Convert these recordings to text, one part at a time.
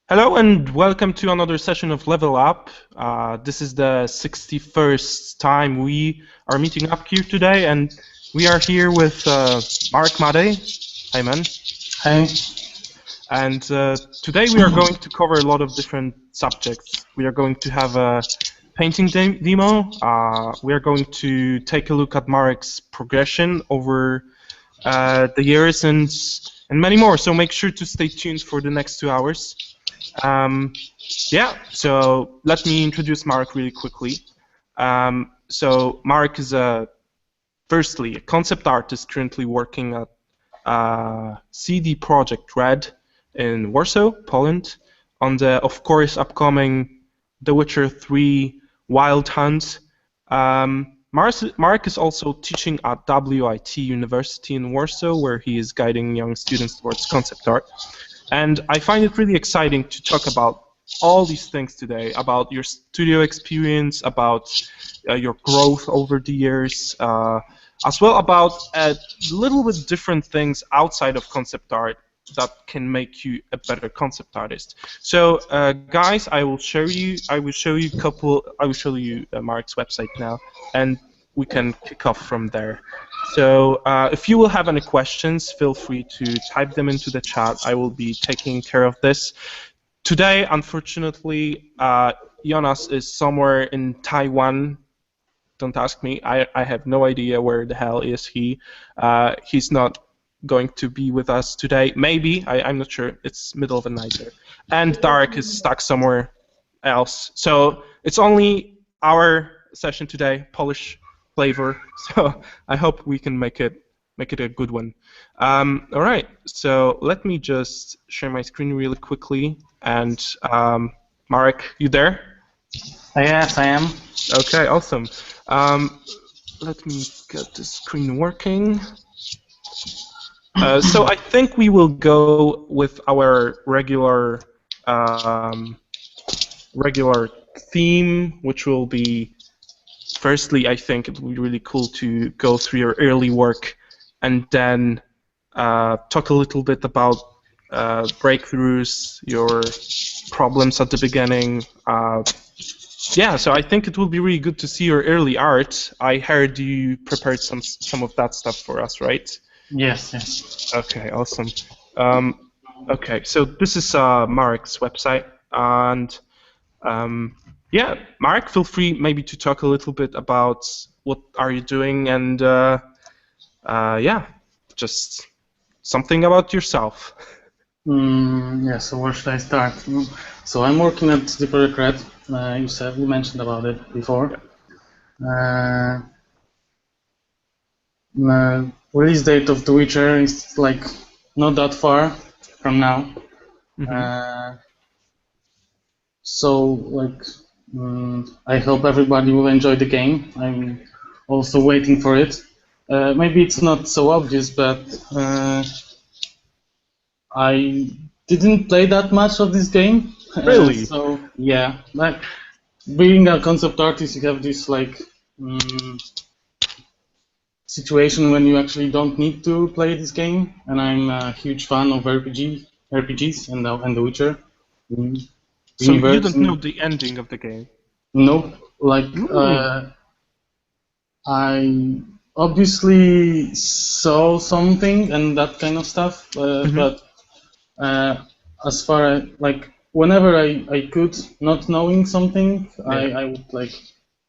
Hello and welcome to another session of Level Up. This is the 61st time we are meeting up here today, and we are here with Marek Madej. Hi, man. Hi. And today we are going to cover a lot of different subjects. We are going to have a painting demo. We are going to take a look at Marek's progression over the years and many more. So make sure to stay tuned for the next 2 hours. Yeah, so let me introduce Marek really quickly. So Marek is firstly a concept artist currently working at CD Projekt RED in Warsaw, Poland, on the, of course, upcoming The Witcher 3 Wild Hunt. Marek is also teaching at WIT University in Warsaw, where he is guiding young students towards concept art. And I find it really exciting to talk about all these things today, about your studio experience, about your growth over the years, as well about a little bit different things outside of concept art that can make you a better concept artist. So, guys, I will show you Mark's website now, and we can kick off from there. So if you will have any questions, feel free to type them into the chat. I will be taking care of this. Today, unfortunately, Jonas is somewhere in Taiwan. Don't ask me. I have no idea where the hell is he. He's not going to be with us today. Maybe. I'm not sure. It's middle of the night there. And Darek is stuck somewhere else. So it's only our session today, Polish flavor, so I hope we can make it a good one. All right, so let me just share my screen really quickly. And Marek, you there? Yes, I am. Okay, awesome. Let me get the screen working. So I think we will go with our regular theme, which will be. Firstly, I think it would be really cool to go through your early work and then talk a little bit about breakthroughs, your problems at the beginning. Yeah, so I think it will be really good to see your early art. I heard you prepared some of that stuff for us, right? Yes, yes. Okay, awesome. Okay, so this is Marek's website, and yeah, Marek, feel free maybe to talk a little bit about what are you doing and yeah, just something about yourself. Yeah, so where should I start? So I'm working at CD Projekt RED. You mentioned about it before. Release date of The Witcher is like not that far from now. Mm-hmm. So like I hope everybody will enjoy the game. I'm also waiting for it. Maybe it's not so obvious, but I didn't play that much of this game. Really? So yeah, like being a concept artist, you have this like situation when you actually don't need to play this game. And I'm a huge fan of RPGs and The Witcher. So you don't know the ending of the game? Nope. Like I obviously saw something and that kind of stuff, but as far as like whenever I could, not knowing something, I would like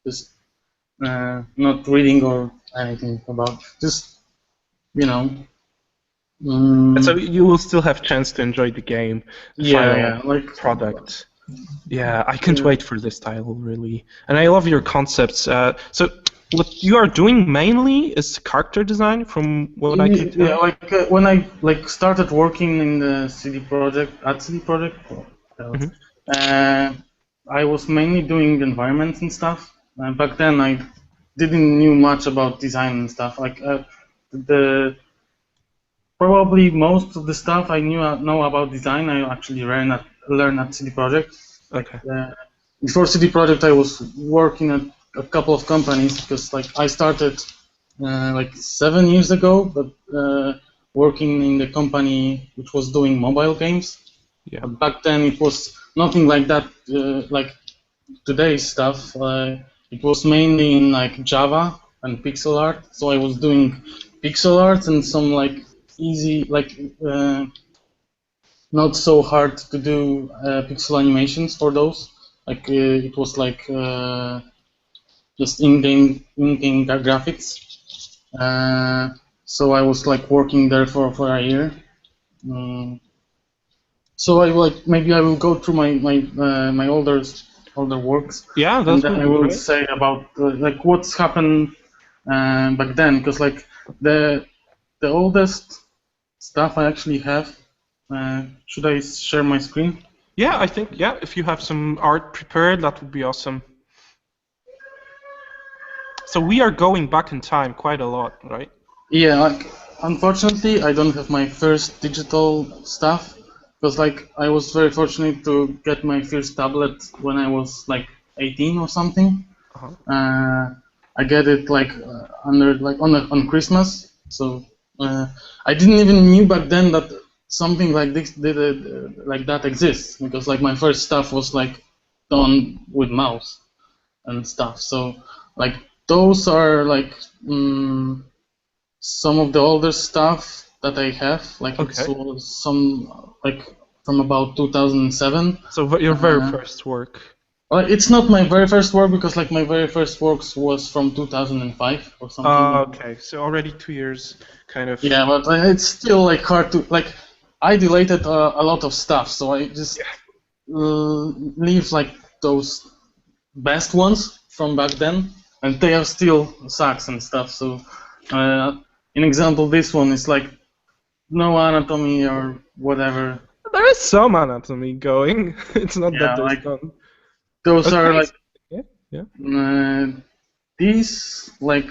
just not reading or anything about, just So you will still have chance to enjoy the game, the final like product. Yeah, I can't wait for this title, really. And I love your concepts. So what you are doing mainly is character design, from what I can tell? Yeah, like when I started working in the CD Projekt, I was mainly doing environments and stuff. Back then I didn't knew much about design and stuff. Like probably most of the stuff I know about design I actually learned at CD Projekt. Okay. Before CD Projekt, I was working at a couple of companies because like I started like 7 years ago, but working in the company which was doing mobile games. Yeah. Back then it was nothing like that, like today's stuff. It was mainly in like Java and pixel art. So I was doing pixel art and some like easy, like not so hard to do pixel animations for those. Like it was like just in-game graphics. So I was like working there for a year. So I like maybe I will go through my older works. Yeah, And that then would I be will great. say about like what's happened back then, because like the oldest stuff I actually have. Should I share my screen? Yeah, I think, yeah, if you have some art prepared, that would be awesome. So we are going back in time quite a lot, right? Yeah, like unfortunately I don't have my first digital stuff, because like I was very fortunate to get my first tablet when I was like 18 or something. Uh-huh. I get it like under like on Christmas, so I didn't even knew back then that something like this like that exists, because like my first stuff was like done with mouse and stuff. So like those are like some of the older stuff that I have. Like it's Okay. some like from about 2007. So your very first work. Well, it's not my very first work, because like my very first works was from 2005 or something. Okay, so already 2 years, kind of. Yeah, but it's still like hard to like. I deleted a lot of stuff, so I just leave like those best ones from back then, and they are still sucks and stuff. So, an example, this one is like no anatomy or whatever. There is some anatomy going. It's not that Yeah, there's like none. those are Okay. like Yeah, yeah. these like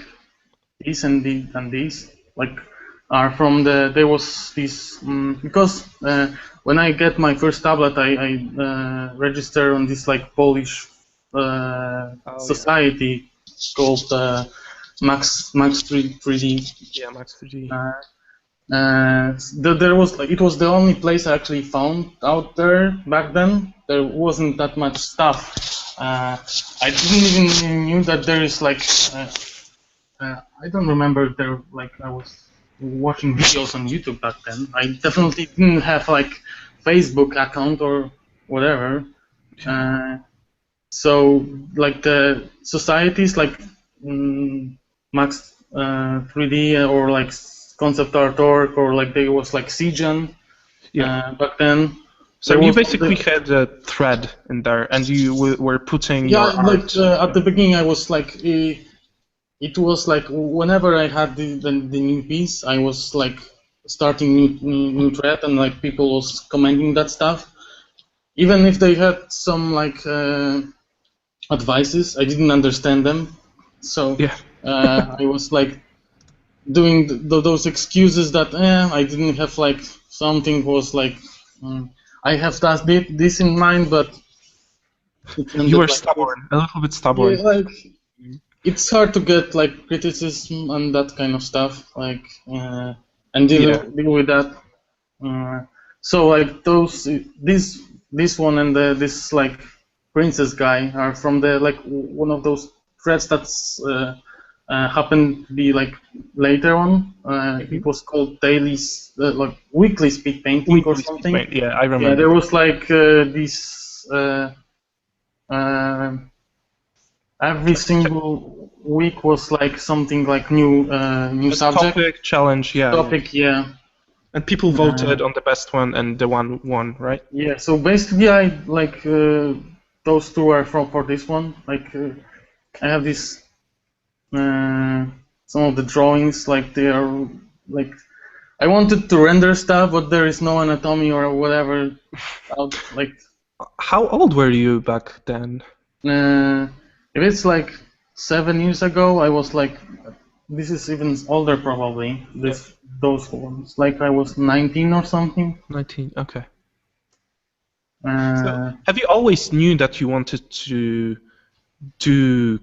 these and these like are from there was this because when I get my first tablet I register on this like Polish society called Max 3D. Yeah, Max 3D. There was like it was the only place I actually found out there back then. There wasn't that much stuff. I didn't even knew that there is like I don't remember there like I was watching videos on YouTube back then. I definitely didn't have like Facebook account or whatever. So like the societies like Max 3D or like Concept Art.org or like there was like CGen back then. So you basically had a thread in there, and you were putting your art. Like at the beginning I was like it was like whenever I had the new piece, I was like starting new thread, and like people was commenting that stuff, even if they had some like advices, I didn't understand them. So I was like doing those excuses that I didn't have like something was like I have this in mind, but you were like stubborn, a little bit stubborn. Yeah, like it's hard to get like criticism and that kind of stuff, like and deal with that. So like this one and this like princess guy are from the like one of those threads that's happened to be like later on. It was called daily like weekly speed painting or something. Yeah, I remember. Yeah, there was like this. Every single week was like something like new subject. Topic, challenge, yeah. Topic, yeah. And people voted on the best one, and the one won, right? Yeah. So basically, I like those two are for this one. Like I have this some of the drawings. Like they are like I wanted to render stuff, but there is no anatomy or whatever. Like. How old were you back then? If it's like 7 years ago, I was like, this is even older probably. Those ones, like I was 19 or something. 19, okay. So, have you always knew that you wanted to do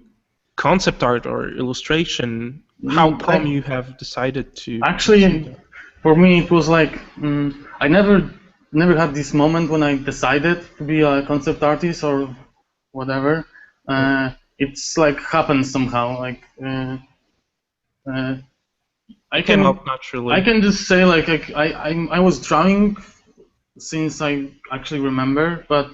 concept art or illustration? How come you have decided to? Actually, for me, it was like I never never had this moment when I decided to be a concept artist or whatever. It's like happened somehow. Like I Came can out naturally. just say like I was drawing since I actually remember, but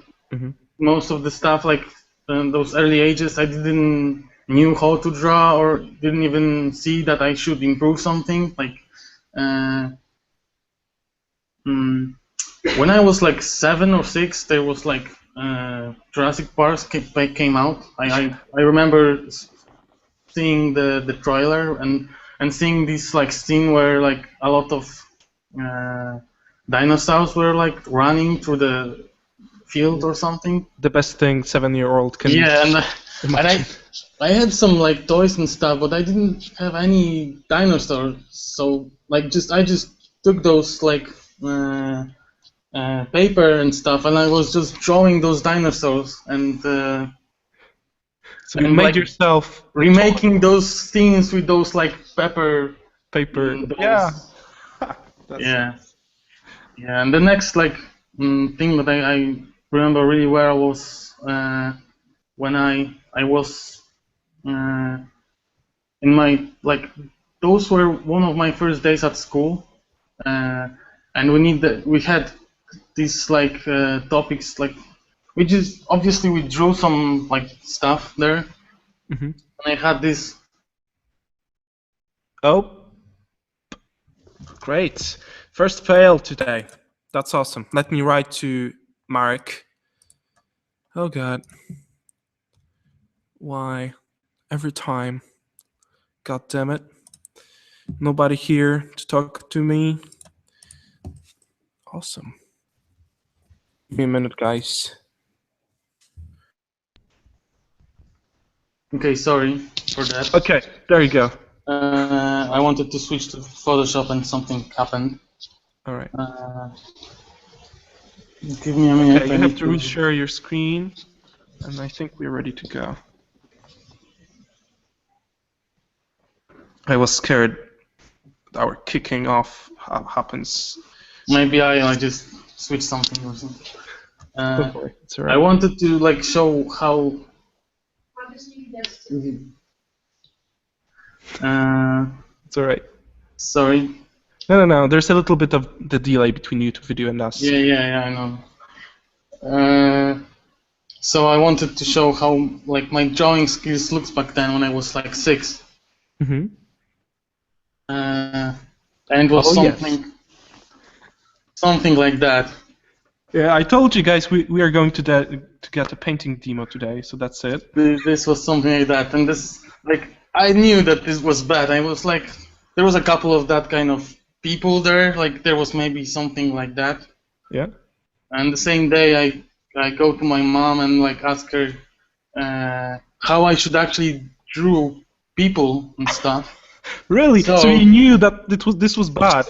most of the stuff like those early ages I didn't knew how to draw or didn't even see that I should improve something. Like when I was like 7 or 6, there was like Jurassic Park came out. I remember seeing the trailer and seeing this like scene where like a lot of dinosaurs were like running through the field or something. The best thing 7-year-old can and I had some like toys and stuff, but I didn't have any dinosaurs. So like I just took those like paper and stuff, and I was just drawing those dinosaurs and. So you made like yourself remaking those scenes with those like paper. Yeah. Yeah. Yeah, and the next like thing that I remember really well was when I was in my like those were one of my first days at school, and we had these like topics like we just obviously we drew some like stuff there, and I had this. Oh, great. First fail today. That's awesome. Let me write to Marek. Oh God. Why? Every time. God damn it. Nobody here to talk to me. Awesome. Give me a minute, guys. Okay, sorry for that. Okay, there you go. I wanted to switch to Photoshop and something happened. All right. Give me a minute. Okay, you have to reshare your screen, and I think we're ready to go. I was scared our kicking off happens. Maybe I just switched something or something. It's all right. I wanted to like show how. It's all right. Sorry. No. There's a little bit of the delay between YouTube video and us. Yeah, I know. So I wanted to show how like my drawing skills looks back then when I was like 6. And it was something like that. Yeah, I told you guys we are going to get a painting demo today, so that's it. This was something like that, and this like I knew that this was bad. I was like, there was a couple of that kind of people there. Like there was maybe something like that. Yeah. And the same day I go to my mom and like ask her how I should actually draw people and stuff. Really? So you knew that this was bad?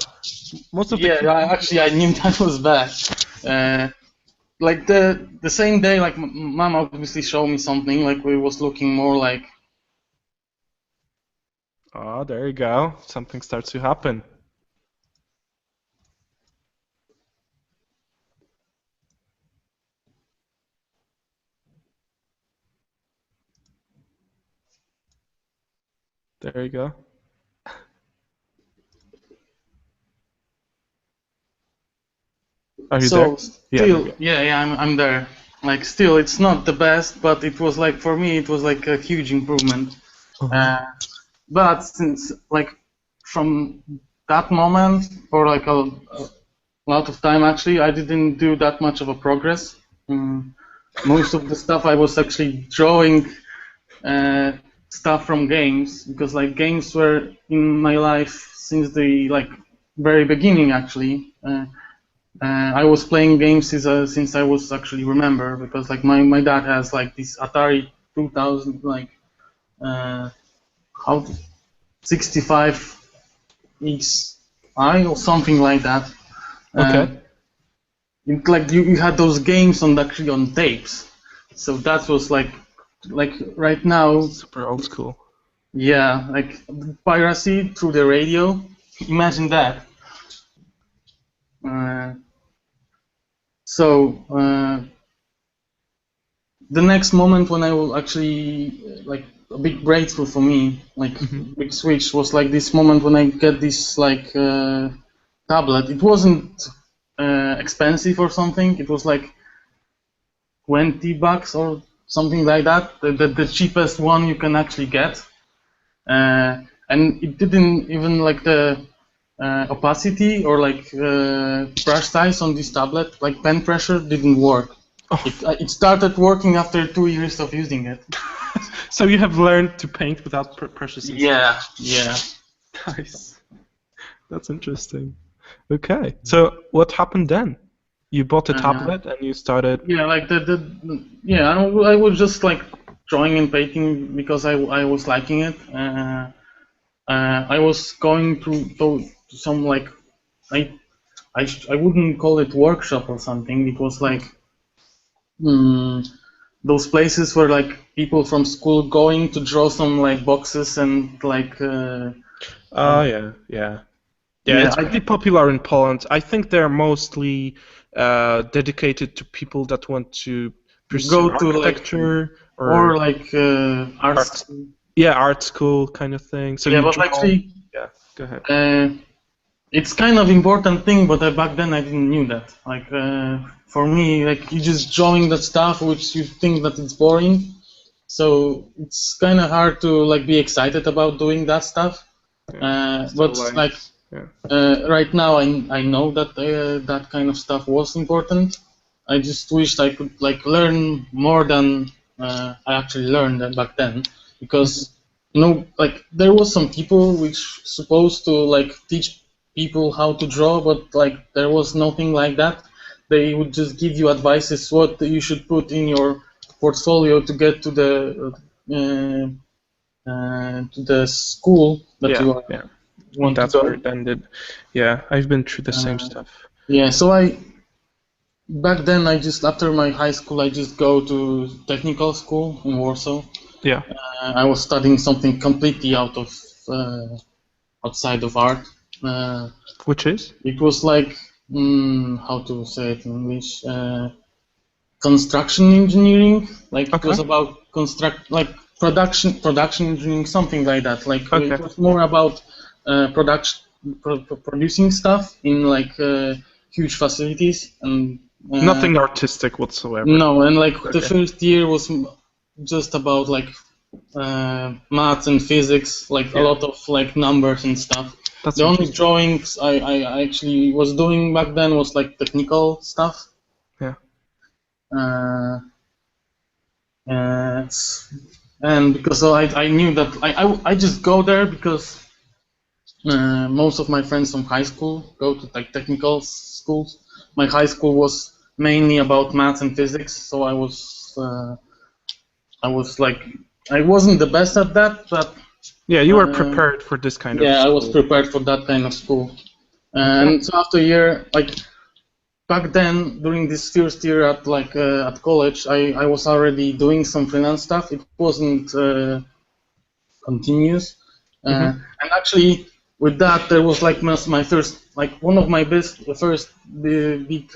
Most of actually I knew that was bad. Like the same day, like mom obviously showed me something. Like we was looking more like. Oh, there you go. Something starts to happen. There you go. Are you there? Still, I'm there. Like still, it's not the best, but it was like for me, it was like a huge improvement. But since like from that moment for like a lot of time, actually, I didn't do that much of a progress. Most of the stuff I was actually drawing stuff from games because like games were in my life since the like very beginning actually. I was playing games since I was actually remember because like my dad has like this Atari 2000 like 65 XI or something like that. Okay. Like you had those games actually on tapes, so that was like right now. Super old school. Yeah, like piracy through the radio. Imagine that. So the next moment when I will actually like a big breakthrough for me, like big switch, was like this moment when I get this like tablet. It wasn't expensive or something. It was like $20 or something like that. The cheapest one you can actually get, and it didn't even like the opacity or like brush size on this tablet, like pen pressure didn't work. Oh. It started working after 2 years of using it. So you have learned to paint without pressure sensors? Yeah, yeah. Nice. That's interesting. Okay, so what happened then? You bought a tablet and you started. Yeah, like I was just like drawing and painting because I was liking it. I was going to some like I wouldn't call it workshop or something. It was like those places where like people from school going to draw some like boxes and like. Yeah, it's pretty popular in Poland. I think they're mostly dedicated to people that want to pursue architecture or like art school. Yeah, art school kind of thing. So yeah, you but draw. Actually, yeah, go ahead. It's kind of important thing, but back then I didn't knew that. Like for me, like you just drawing that stuff which you think that it's boring, so it's kind of hard to like be excited about doing that stuff. But like right now, I know that that kind of stuff was important. I just wished I could like learn more than I actually learned back then, because like there was some people which supposed to like teach people how to draw, but like there was nothing like that. They would just give you advices what you should put in your portfolio to get to the school that you want That's to go. where it ended. Yeah, I've been through the same stuff. Yeah, so back then I just after my high school I just go to technical school in Warsaw. Yeah. I was studying something completely outside of art. Which is? It was like how to say it in English? Construction engineering. Like it was about production engineering, something like that. Like it was more about producing stuff in like huge facilities and nothing artistic whatsoever. No, and like the first year was just about like maths and physics, like a lot of like numbers and stuff. The only drawings I actually was doing back then was like technical stuff. Yeah. And because I knew that I just go there because most of my friends from high school go to like technical schools. My high school was mainly about maths and physics, so I was like I wasn't the best at that, but yeah, you were prepared for this kind of. Yeah, I was prepared for that kind of school, and so after a year, like back then during this first year at at college, I was already doing some freelance stuff. It wasn't continuous, and actually with that there was like my first one of my first big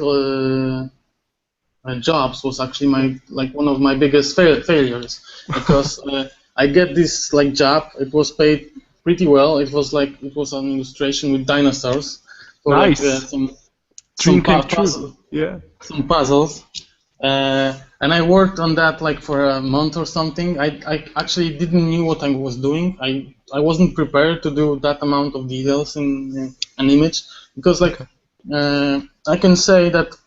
jobs was actually one of my biggest failures because I get this like job. It was paid pretty well. It was an illustration with dinosaurs for nice. Some puzzles. And I worked on that like for a month or something. I actually didn't knew what I was doing. I wasn't prepared to do that amount of details in an image because I can say that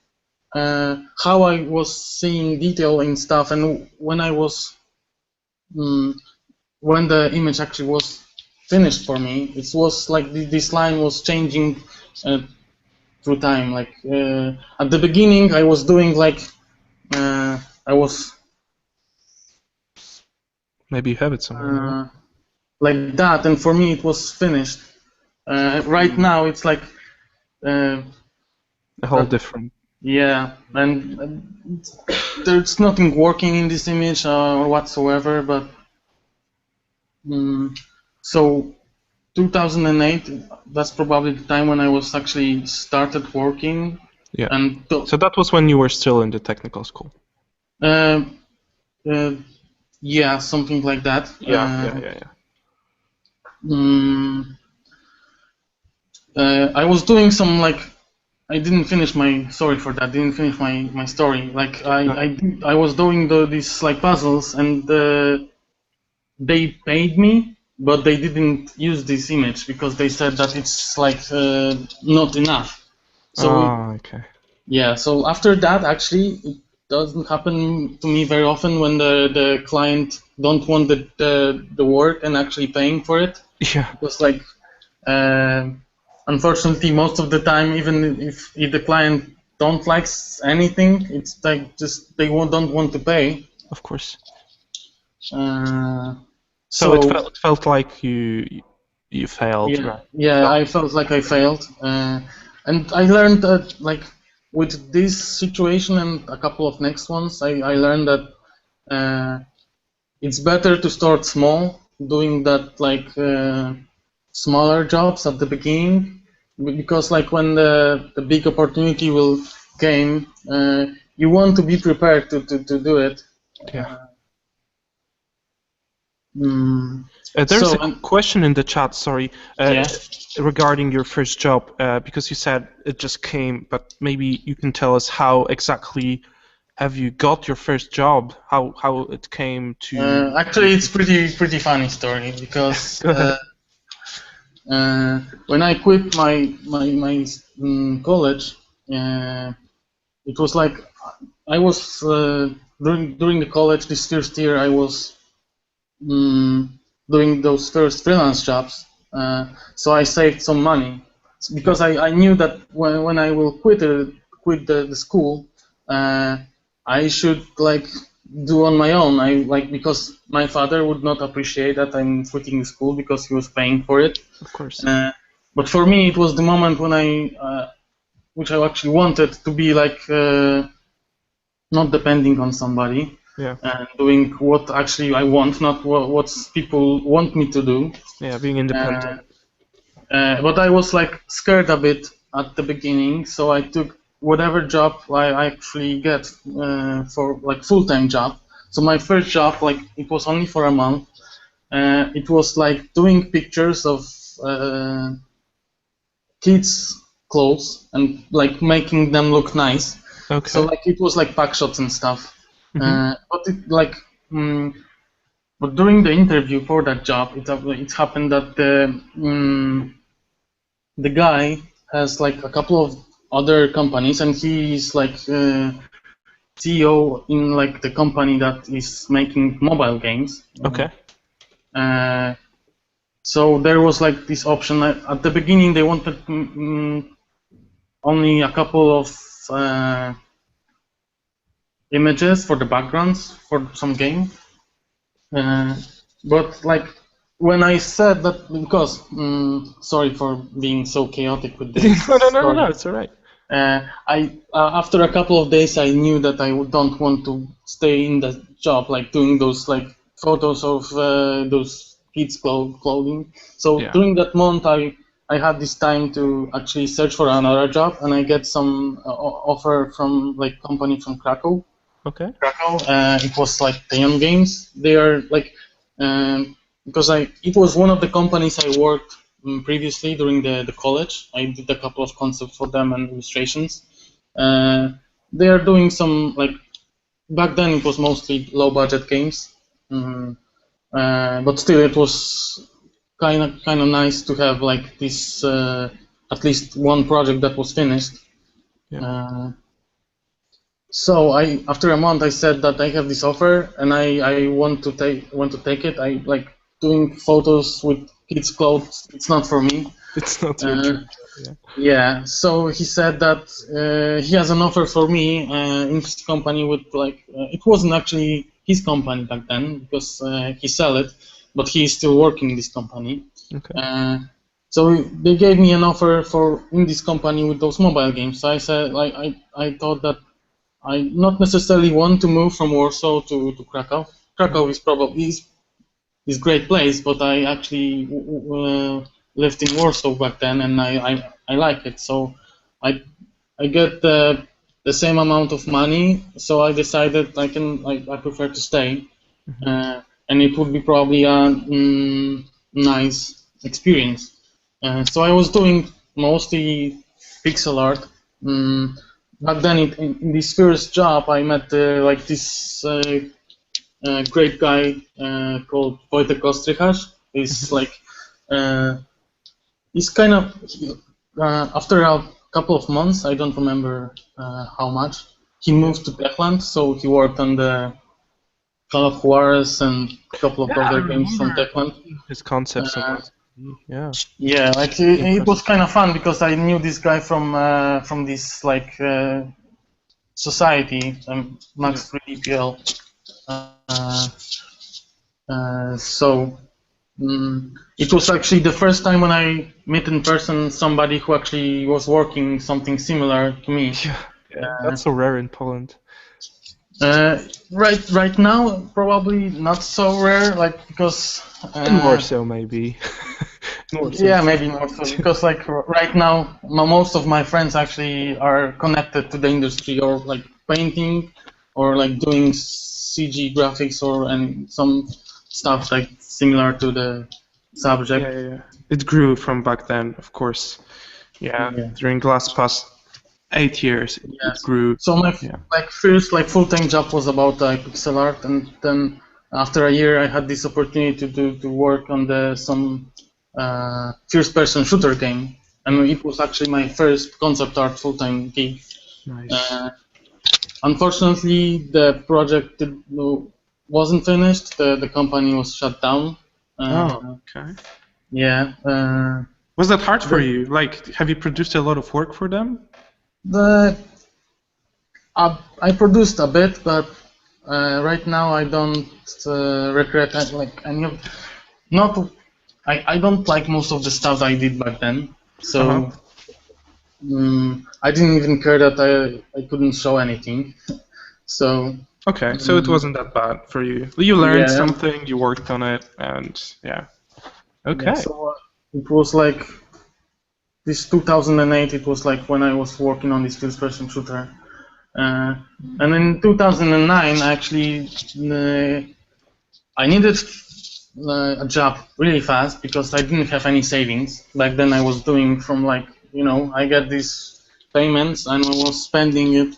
how I was seeing detail in stuff, and when I was when the image actually was finished for me, it was like this line was changing through time. Like at the beginning, I was doing like I was maybe you have it somewhere like that, and for me it was finished. Right now, it's like a whole different. Yeah, and there's nothing working in this image or whatsoever, but so 2008, that's probably the time when I was actually started working. Yeah. And So that was when you were still in the technical school. Yeah, something like that. Yeah. I was doing some like I didn't finish my sorry for that. Didn't finish my story. Like I was doing these like puzzles, and they paid me, but they didn't use this image because they said that it's like not enough. So okay. yeah. So after that, actually, it doesn't happen to me very often when the client don't want the work and actually paying for it. Yeah. Because like. Unfortunately, most of the time, even if the client don't like anything, it's like just they don't want to pay. Of course. So it felt like you failed, yeah, right? yeah, I felt like I failed, and I learned that like with this situation and a couple of next ones, I learned that it's better to start small, doing that like smaller jobs at the beginning, because like when the big opportunity will came, you want to be prepared to do it. Yeah. There's So a question in the chat, sorry, yeah. regarding your first job, because you said it just came, but maybe you can tell us how exactly have you got your first job, how it came to... Actually, it's pretty funny story, because when I quit my college, it was like I was during the college, this first year I was doing those first freelance jobs, so I saved some money, because I knew that when I will quit the school, I should like do on my own. I like, because my father would not appreciate that I'm quitting the school because he was paying for it. Of course. But for me, it was the moment when which I actually wanted to be like not depending on somebody. Yeah. And doing what actually I want, not what people want me to do. Yeah, being independent. But I was like scared a bit at the beginning, so I took whatever job I actually get for like full-time job. So my first job, like it was only for a month. It was like doing pictures of kids' clothes and like making them look nice. Okay. So like it was like pack shots and stuff. But it like, but during the interview for that job, it happened that the guy has like a couple of other companies, and he's like CEO in like the company that is making mobile games. Okay. So there was like this option. At the beginning, they wanted only a couple of images for the backgrounds for some game. But like when I said that, because sorry for being so chaotic with this. No, it's all right. I after a couple of days, I knew that I don't want to stay in the job, like doing those like photos of those kids' clothing. So during that month, I had this time to actually search for another job, and I get some offer from like company from Krakow. Okay. Krakow. It was like Teon Games. They are like because it was one of the companies I worked previously during the college. I did a couple of concepts for them and illustrations. They are doing some like back then it was mostly low budget games, but still it was kind of nice to have like this at least one project that was finished. Yeah. So after a month I said that I have this offer and I want to take it. I like doing photos with kids' clothes. It's not for me. It's not your dream. Yeah. So he said that he has an offer for me in his company with like it wasn't actually his company back then because he sell it, but he is still working in this company. Okay. So they gave me an offer for in this company with those mobile games. So I said like I thought that I not necessarily want to move from Warsaw to Krakow. Krakow is probably is great place, but I actually lived in Warsaw back then, and I like it. So I I get the same amount of money, so I decided I prefer to stay, and it would be probably a nice experience. So I was doing mostly pixel art. But then in this first job, I met like this great guy called Wojtek. He's like he's kind of after a couple of months, I don't remember how much, he moved to Techland, so he worked on the Call of Juarez and a couple of other games from Techland. His concepts yeah. Yeah, like it was kind of fun because I knew this guy from this like society, Max 3D PL. So it was actually the first time when I met in person somebody who actually was working something similar to me. Yeah, that's so rare in Poland. Right now, probably not so rare, like because in Warsaw maybe. Yeah, maybe more so because like right now, most of my friends actually are connected to the industry or like painting or like doing CG graphics or some stuff like similar to the subject. Yeah. It grew from back then, of course. Yeah. During the last past 8 years, it grew. So my first like full-time job was about pixel art, and then after a year I had this opportunity to work on some first-person shooter game, and it was actually my first concept art full-time gig. Nice. Unfortunately, the project wasn't finished. The company was shut down. Okay. Yeah. Was that hard for you? Like, have you produced a lot of work for them? I produced a bit, but right now I don't regret like any of. I don't like most of the stuff I did back then. So I didn't even care that I couldn't show anything. So. Okay, so it wasn't that bad for you. You learned something, you worked on it, and yeah. Okay. Yeah, so it was like this 2008. It was like when I was working on this first-person shooter, and in 2009, actually, I needed a job really fast because I didn't have any savings. Back then, I was doing from like I get these payments and I was spending it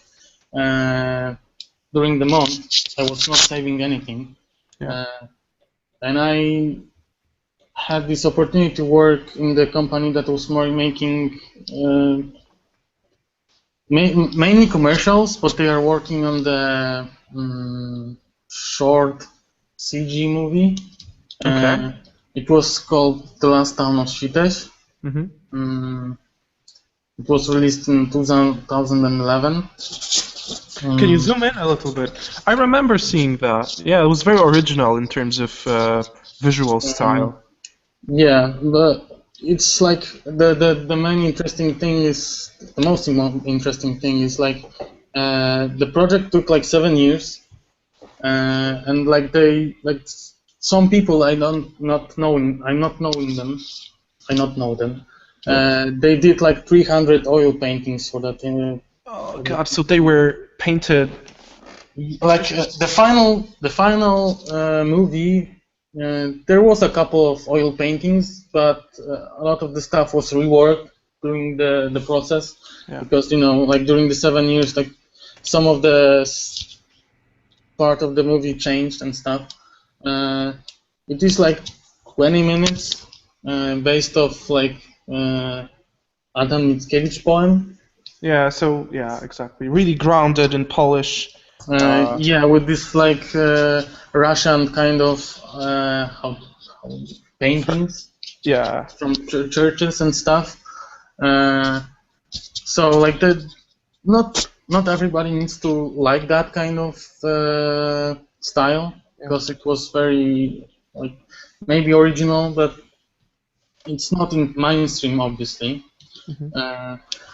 during the month. I was not saving anything, and I had this opportunity to work in the company that was more making mainly commercials, but they are working on the short CG movie. Okay. It was called The Last Town of Świteś. It was released in 2011. Can you zoom in a little bit? I remember seeing that. Yeah, it was very original in terms of visual style. Yeah, but it's like the main interesting thing is the most interesting thing is like the project took like 7 years, and like some people I'm not knowing them. They did like 300 oil paintings for that. Oh God! So they were painted. Like the final movie. There was a couple of oil paintings, but a lot of the stuff was reworked during the process because like during the 7 years, like some of the part of the movie changed and stuff. It is like 20 minutes based off like Adam Mickiewicz poem. Yeah. So yeah, exactly. Really grounded in Polish. Yeah, with this like Russian kind of paintings. Yeah. From churches and stuff. So like not everybody needs to like that kind of style because it was very like maybe original, but it's not in mainstream obviously.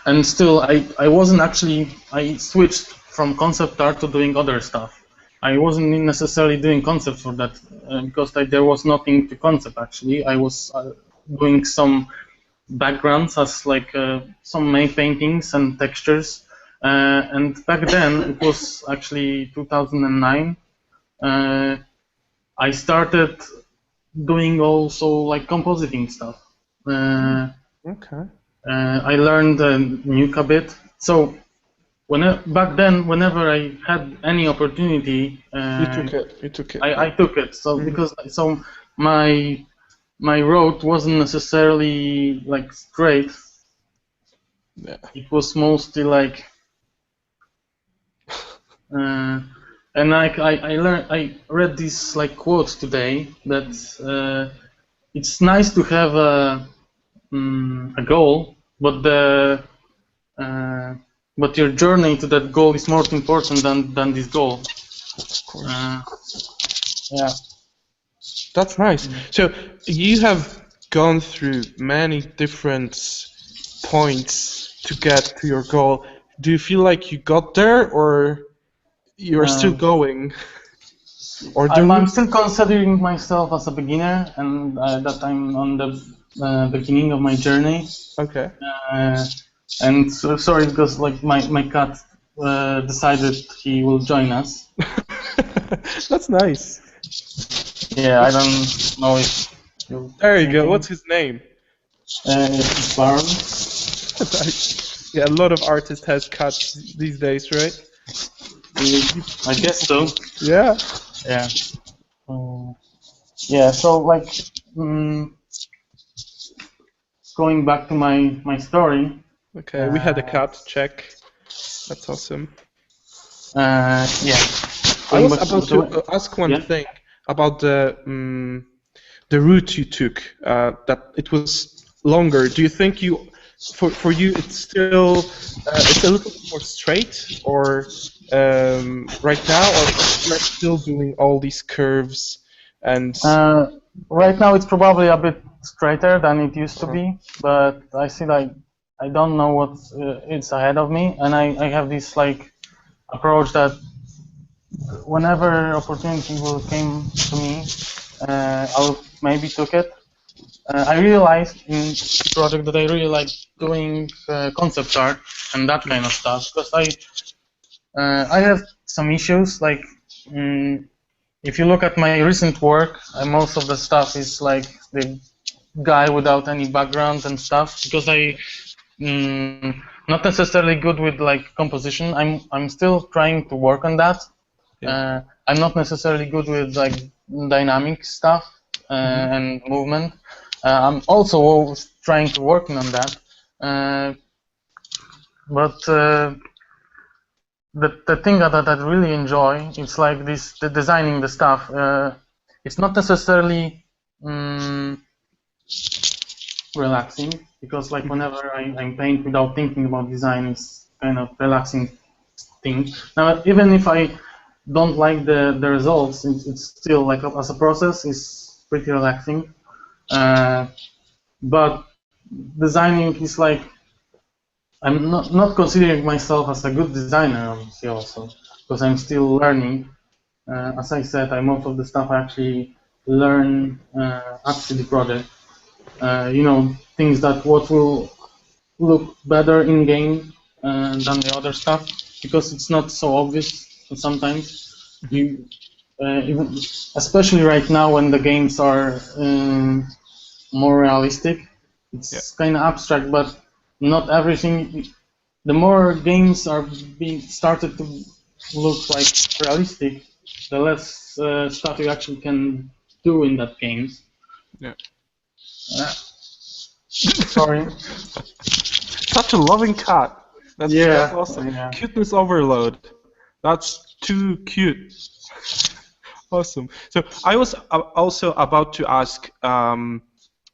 And still I wasn't actually, I switched from concept art to doing other stuff. I wasn't necessarily doing concept for that because there was nothing to concept actually. I was doing some backgrounds as like some main paintings and textures. And back then, it was actually 2009. I started doing also like compositing stuff. Okay. I learned Nuke a bit. So back then, whenever I had any opportunity, You took it. You took it. I took it. So because my road wasn't necessarily like straight. Yeah. It was mostly like, and I read this like quote today that it's nice to have a goal, but but your journey to that goal is more important than this goal. Of course. Yeah. That's nice. So you have gone through many different points to get to your goal. Do you feel like you got there, or you're still going? Or I'm still considering myself as a beginner, and that I'm on the beginning of my journey. Okay. And so, sorry, because like my cat decided he will join us. That's nice. Yeah, I don't know if you. There you go. What's his name? Baron. Yeah, a lot of artists has cats these days, right? I guess so. Yeah. Yeah. Yeah. So like, going back to my story. Okay, we had a cat check. That's awesome. Yeah. I was about to ask one thing about the route you took. That it was longer. Do you think for you it's still it's a little bit more straight, or right now, or you're still doing all these curves and? Right now it's probably a bit straighter than it used to be, but I see like I don't know what it's ahead of me, and I have this like approach that whenever opportunity will came to me, I'll maybe took it. I realized in the project that I really like doing concept art and that kind of stuff, because I have some issues like. If you look at my recent work, most of the stuff is like the guy without any background and stuff, because not necessarily good with like composition. I'm still trying to work on that. Yeah. I'm not necessarily good with like dynamic stuff and movement. I'm also always trying to work on that. But the thing that I really enjoy, it's like the designing the stuff. It's not necessarily relaxing, because like whenever I paint without thinking about design, it's kind of relaxing thing. Now, even if I don't like the results, it's still like as a process, it's pretty relaxing. But designing is like, I'm not considering myself as a good designer, obviously, also, because I'm still learning. As I said, most of the stuff I actually learn at CD Projekt. You know, things that what will look better in game than the other stuff, because it's not so obvious sometimes. You, even, especially right now when the games are more realistic, it's kind of abstract, but not everything. The more games are being started to look like realistic, the less stuff you actually can do in that game. Yeah. Sorry. Such a loving cat. That's awesome. Yeah. Cuteness overload. That's too cute. Awesome. So I was also about to ask,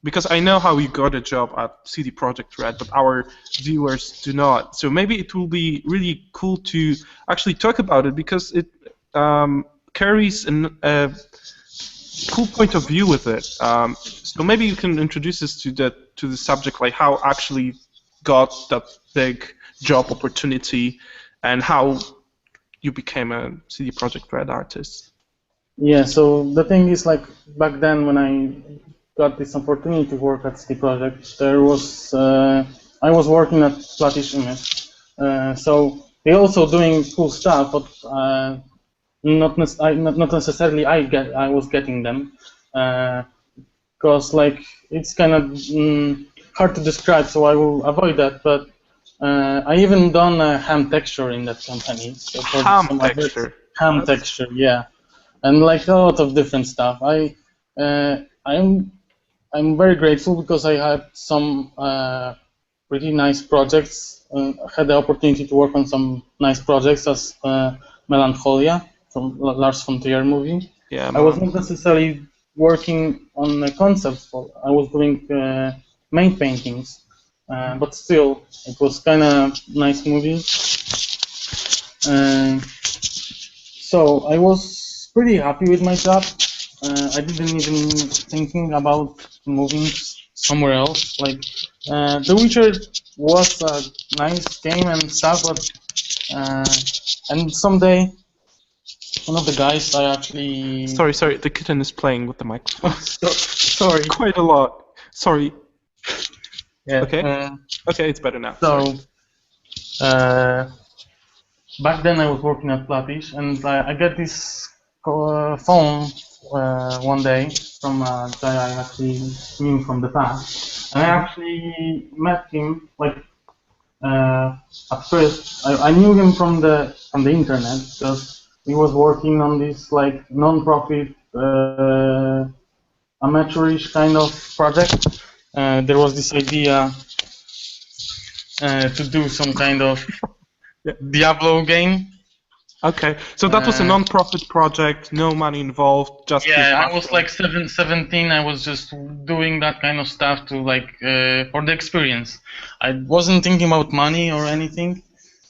because I know how you got a job at CD Projekt RED, but our viewers do not. So maybe it will be really cool to actually talk about it, because it carries a cool point of view with it. So maybe you can introduce us to the subject, like how actually got that big job opportunity and how you became a CD Projekt RED artist. Yeah, so the thing is, like, back then when I got this opportunity to work at CD Projekt, I was working at Flattish Image, so they also doing cool stuff, but not necessarily I was getting them, because like it's kind of hard to describe, so I will avoid that. But I even done a ham texture in that company. So for Ham texture. Ham texture, yeah, and like a lot of different stuff. I'm very grateful because I had some pretty nice projects. Had the opportunity to work on some nice projects as Melancholia from Lars von Trier movie. Yeah, I was not necessarily working on the concepts, I was doing main paintings, but still, it was kind of nice movie. So I was pretty happy with my job. I didn't even thinking about moving somewhere else. Like The Witcher was a nice game and stuff, but and someday one of the guys I actually Sorry, the kitten is playing with the microphone. Sorry. Quite a lot. Sorry. Yeah. Okay. Okay, it's better now. So back then I was working at Flattish, and I got this phone one day from a guy I actually knew from the past, and I actually met him like at first. I knew him from the internet because he was working on this like non-profit amateurish kind of project. There was this idea to do some kind of Diablo game. Okay, so that was a non-profit project, no money involved, just I was like 17. I was just doing that kind of stuff to like for the experience. I wasn't thinking about money or anything.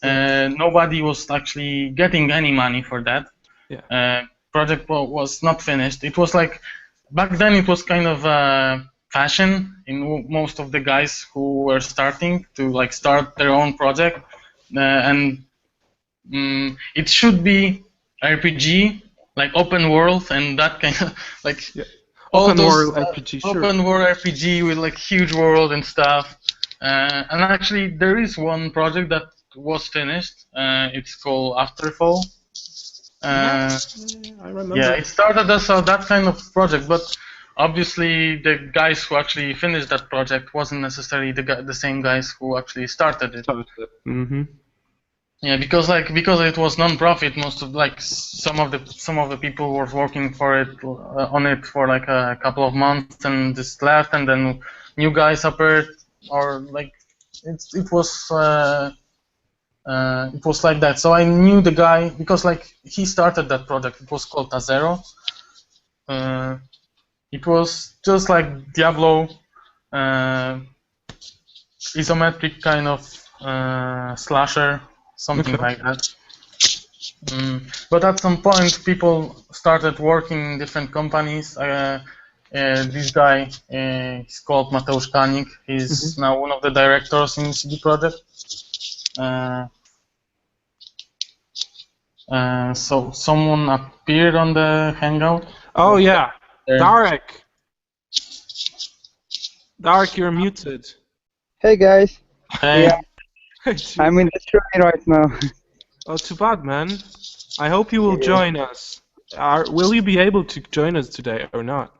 Nobody was actually getting any money for that. Yeah. Project was not finished. It was like back then it was kind of fashion in most of the guys who were starting to like start their own project, and it should be RPG, like open world and that kind of like open world RPG. Sure. Open world RPG with like huge world and stuff. And actually, there is one project that was finished. It's called Afterfall. I remember. Yeah, it started as that kind of project, but obviously the guys who actually finished that project wasn't necessarily the same guys who actually started it. Mm-hmm. Yeah, because it was non-profit, most of like some of the people were working for it on it for like a couple of months and just left, and then new guys appeared, or like it was like that. So I knew the guy because like he started that project. It was called Zero. It was just like Diablo, isometric kind of slasher. Something like that. But at some point, people started working in different companies. This guy, he's called Mateusz Kanik. He's now one of the directors in CD Projekt. So someone appeared on the Hangout. Oh yeah, Darek. Darek, you're muted. Hey guys. Hey. Yeah. I'm in the train right now. Oh, too bad, man. I hope you will join us. Will you be able to join us today or not?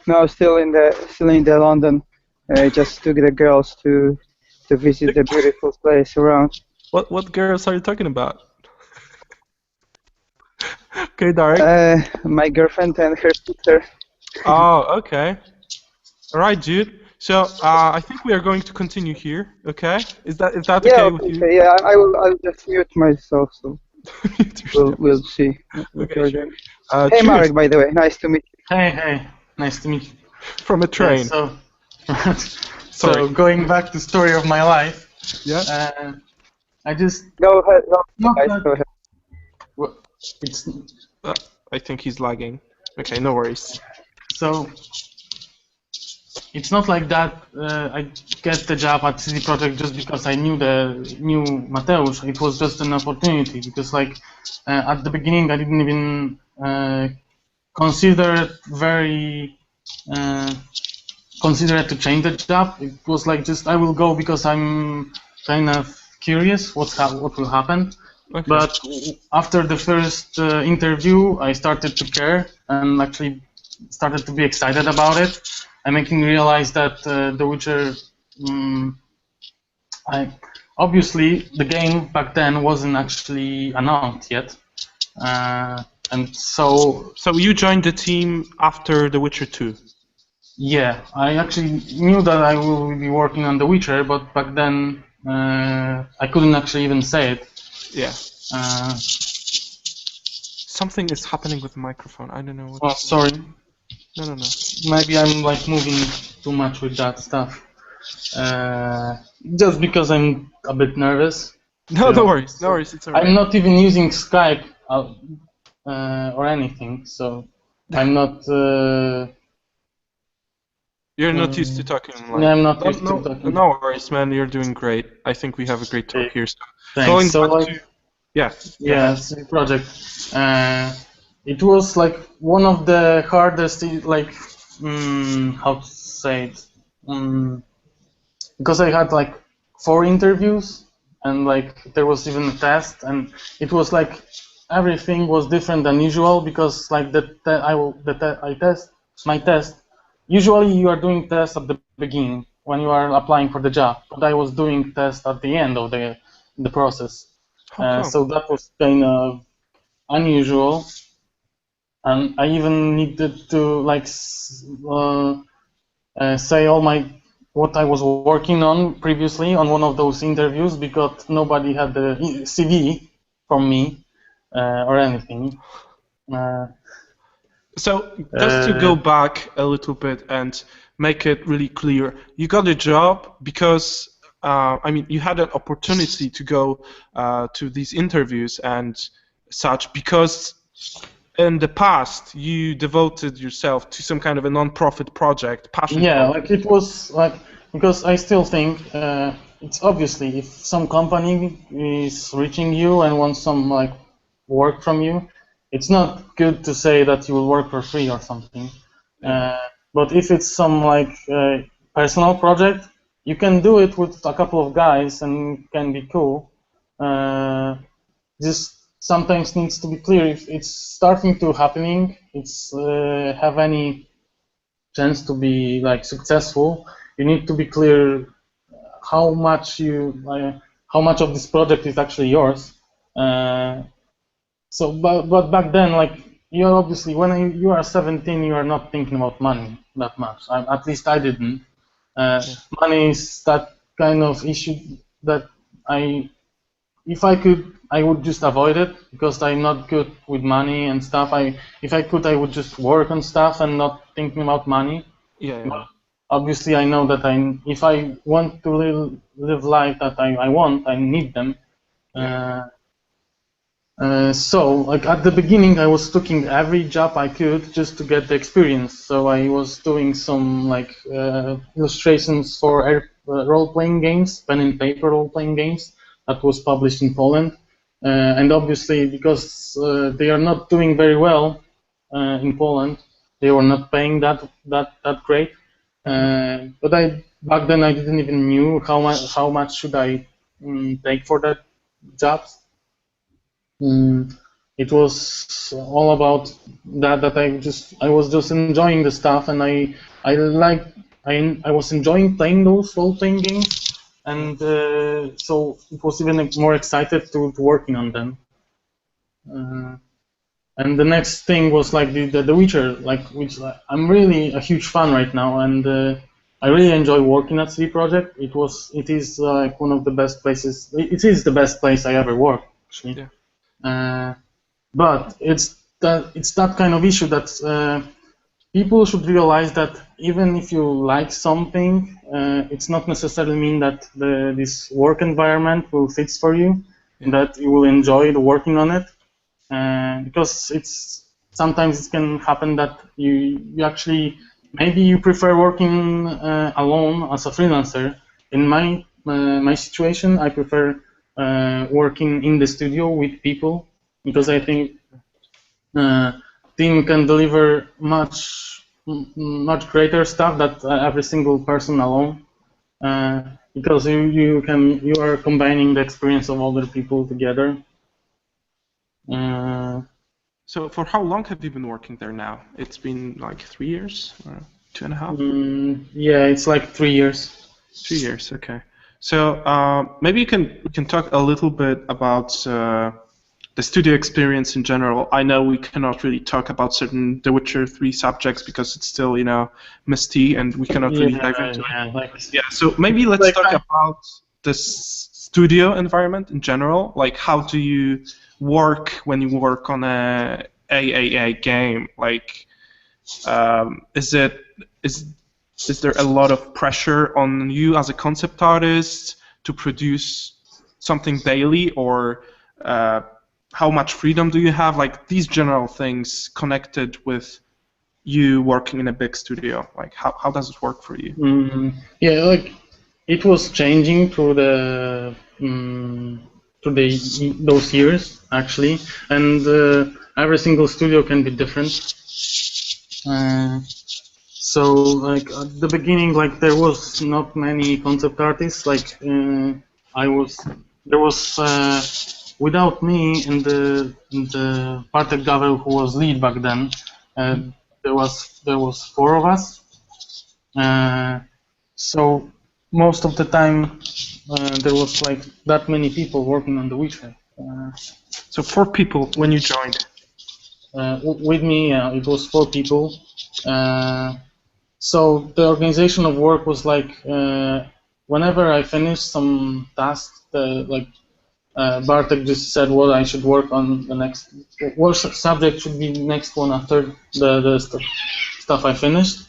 No, still in the London. Just took the girls to visit the beautiful place around. What girls are you talking about? Okay, Darek. My girlfriend and her sister. Oh, okay. All right, dude. So I think we are going to continue here. Okay? Is that okay with you? Yeah, I'll just mute myself. So we'll see. Okay, sure. Hey, Marek, by the way, nice to meet you. Hey, nice to meet you. From a train. Yeah, so going back to the story of my life. Yeah. I just go ahead. Go ahead. Well, it's. I think he's lagging. Okay, no worries. So. It's not like that. I get the job at CD Projekt just because I knew Mateusz. It was just an opportunity because, like, at the beginning, I didn't even consider it very considered to change the job. It was like just I will go because I'm kind of curious what will happen. Okay. But after the first interview, I started to care and actually started to be excited about it. And making me realize that The Witcher, obviously the game back then wasn't actually announced yet, and so. So you joined the team after The Witcher 2. Yeah, I actually knew that I will be working on The Witcher, but back then I couldn't actually even say it. Yeah. Something is happening with the microphone. I don't know what. Oh, sorry. No. Maybe I'm like moving too much with that stuff. Just because I'm a bit nervous. No, no worries. No worries. It's alright. I'm not even using Skype or anything, so I'm not. You're not used to talking online. Yeah, I'm not used to talking. No worries, man. You're doing great. I think we have a great talk here. So thanks. Going so back like, to yeah, CD Projekt. It was like one of the hardest, like, how to say it, because I had like 4 interviews and like there was even a test, and it was like everything was different than usual because like my test. Usually you are doing tests at the beginning when you are applying for the job, but I was doing tests at the end of the process. So that was kind of unusual, and I even needed to like say all what I was working on previously on one of those interviews because nobody had the CV from me or anything. So just to go back a little bit and make it really clear, you got a job because I mean you had an opportunity to go to these interviews and such because in the past you devoted yourself to some kind of a non-profit project, passion project. Like it was like because I still think it's obviously if some company is reaching you and wants some like work from you, it's not good to say that you will work for free or something. But if it's some like personal project, you can do it with a couple of guys and it can be cool. Just sometimes needs to be clear if it's starting to happening, it's have any chance to be like successful. You need to be clear how much of this project is actually yours. So, but back then, like you're obviously when you are 17, you are not thinking about money that much. At least I didn't. Money is that kind of issue that if I could, I would just avoid it because I'm not good with money and stuff. If I could, I would just work on stuff and not thinking about money. Yeah. Obviously, I know that if I want to live life that I want, I need them. So, like at the beginning, I was taking every job I could just to get the experience. So I was doing some like illustrations for role-playing games, pen and paper role-playing games that was published in Poland. And obviously, because they are not doing very well in Poland, they were not paying that great. But back then I didn't even knew how much should I take for that jobs. It was all about that I was just enjoying the stuff, and I was enjoying playing those role-playing games, and so it was even more excited to working on them. And the next thing was like the Witcher, which I'm really a huge fan right now, and I really enjoy working at CD Projekt. It is like one of the best places. It is the best place I ever worked, actually. Yeah. But it's that kind of issue that people should realize that even if you like something, it's not necessarily mean that this work environment will fit for you, that you will enjoy working on it. Because sometimes it can happen that you actually maybe you prefer working alone as a freelancer. In my situation, I prefer working in the studio with people because I think team can deliver much much greater stuff that every single person alone, because you are combining the experience of other people together. So for how long have you been working there now? It's been like 3 years, or 2.5? Yeah, it's like 3 years. 3 years, okay. So maybe we can talk a little bit about the studio experience in general. I know we cannot really talk about certain The Witcher 3 subjects because it's still, you know, misty, and we cannot really dive into it. Yeah, so maybe let's talk about the studio environment in general. Like, how do you work when you work on a AAA game? Like, is there a lot of pressure on you as a concept artist to produce something daily, or how much freedom do you have? Like, these general things connected with you working in a big studio. Like, how does it work for you? Yeah, like it was changing through those years actually, and every single studio can be different. So like at the beginning, like there was not many concept artists. Like there was without me and the Bartek Gavel, who was lead back then. There was 4 of us. So most of the time there was like that many people working on The Witcher. So 4 people when you joined. With me, it was 4 people. So the organization of work was like whenever I finished some task, Bartek just said what I should work on the next, what subject should be the next one after the stuff I finished.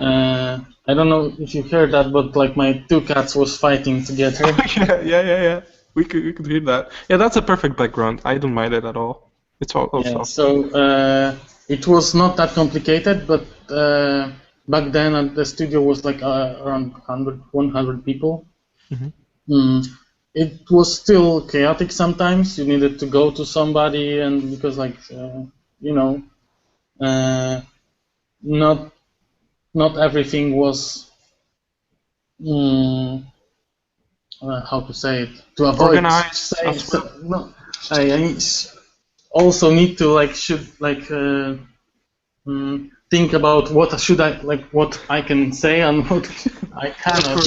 I don't know if you heard that, but like my 2 cats was fighting together. Yeah. We could hear that. Yeah, that's a perfect background. I don't mind it at all. It's all yeah, so it was not that complicated, but back then the studio was like around 100 people. It was still chaotic sometimes. You needed to go to somebody, and because like you know, not everything was how to say it, to avoid organized. I also need to like think about what I can say and what I cannot.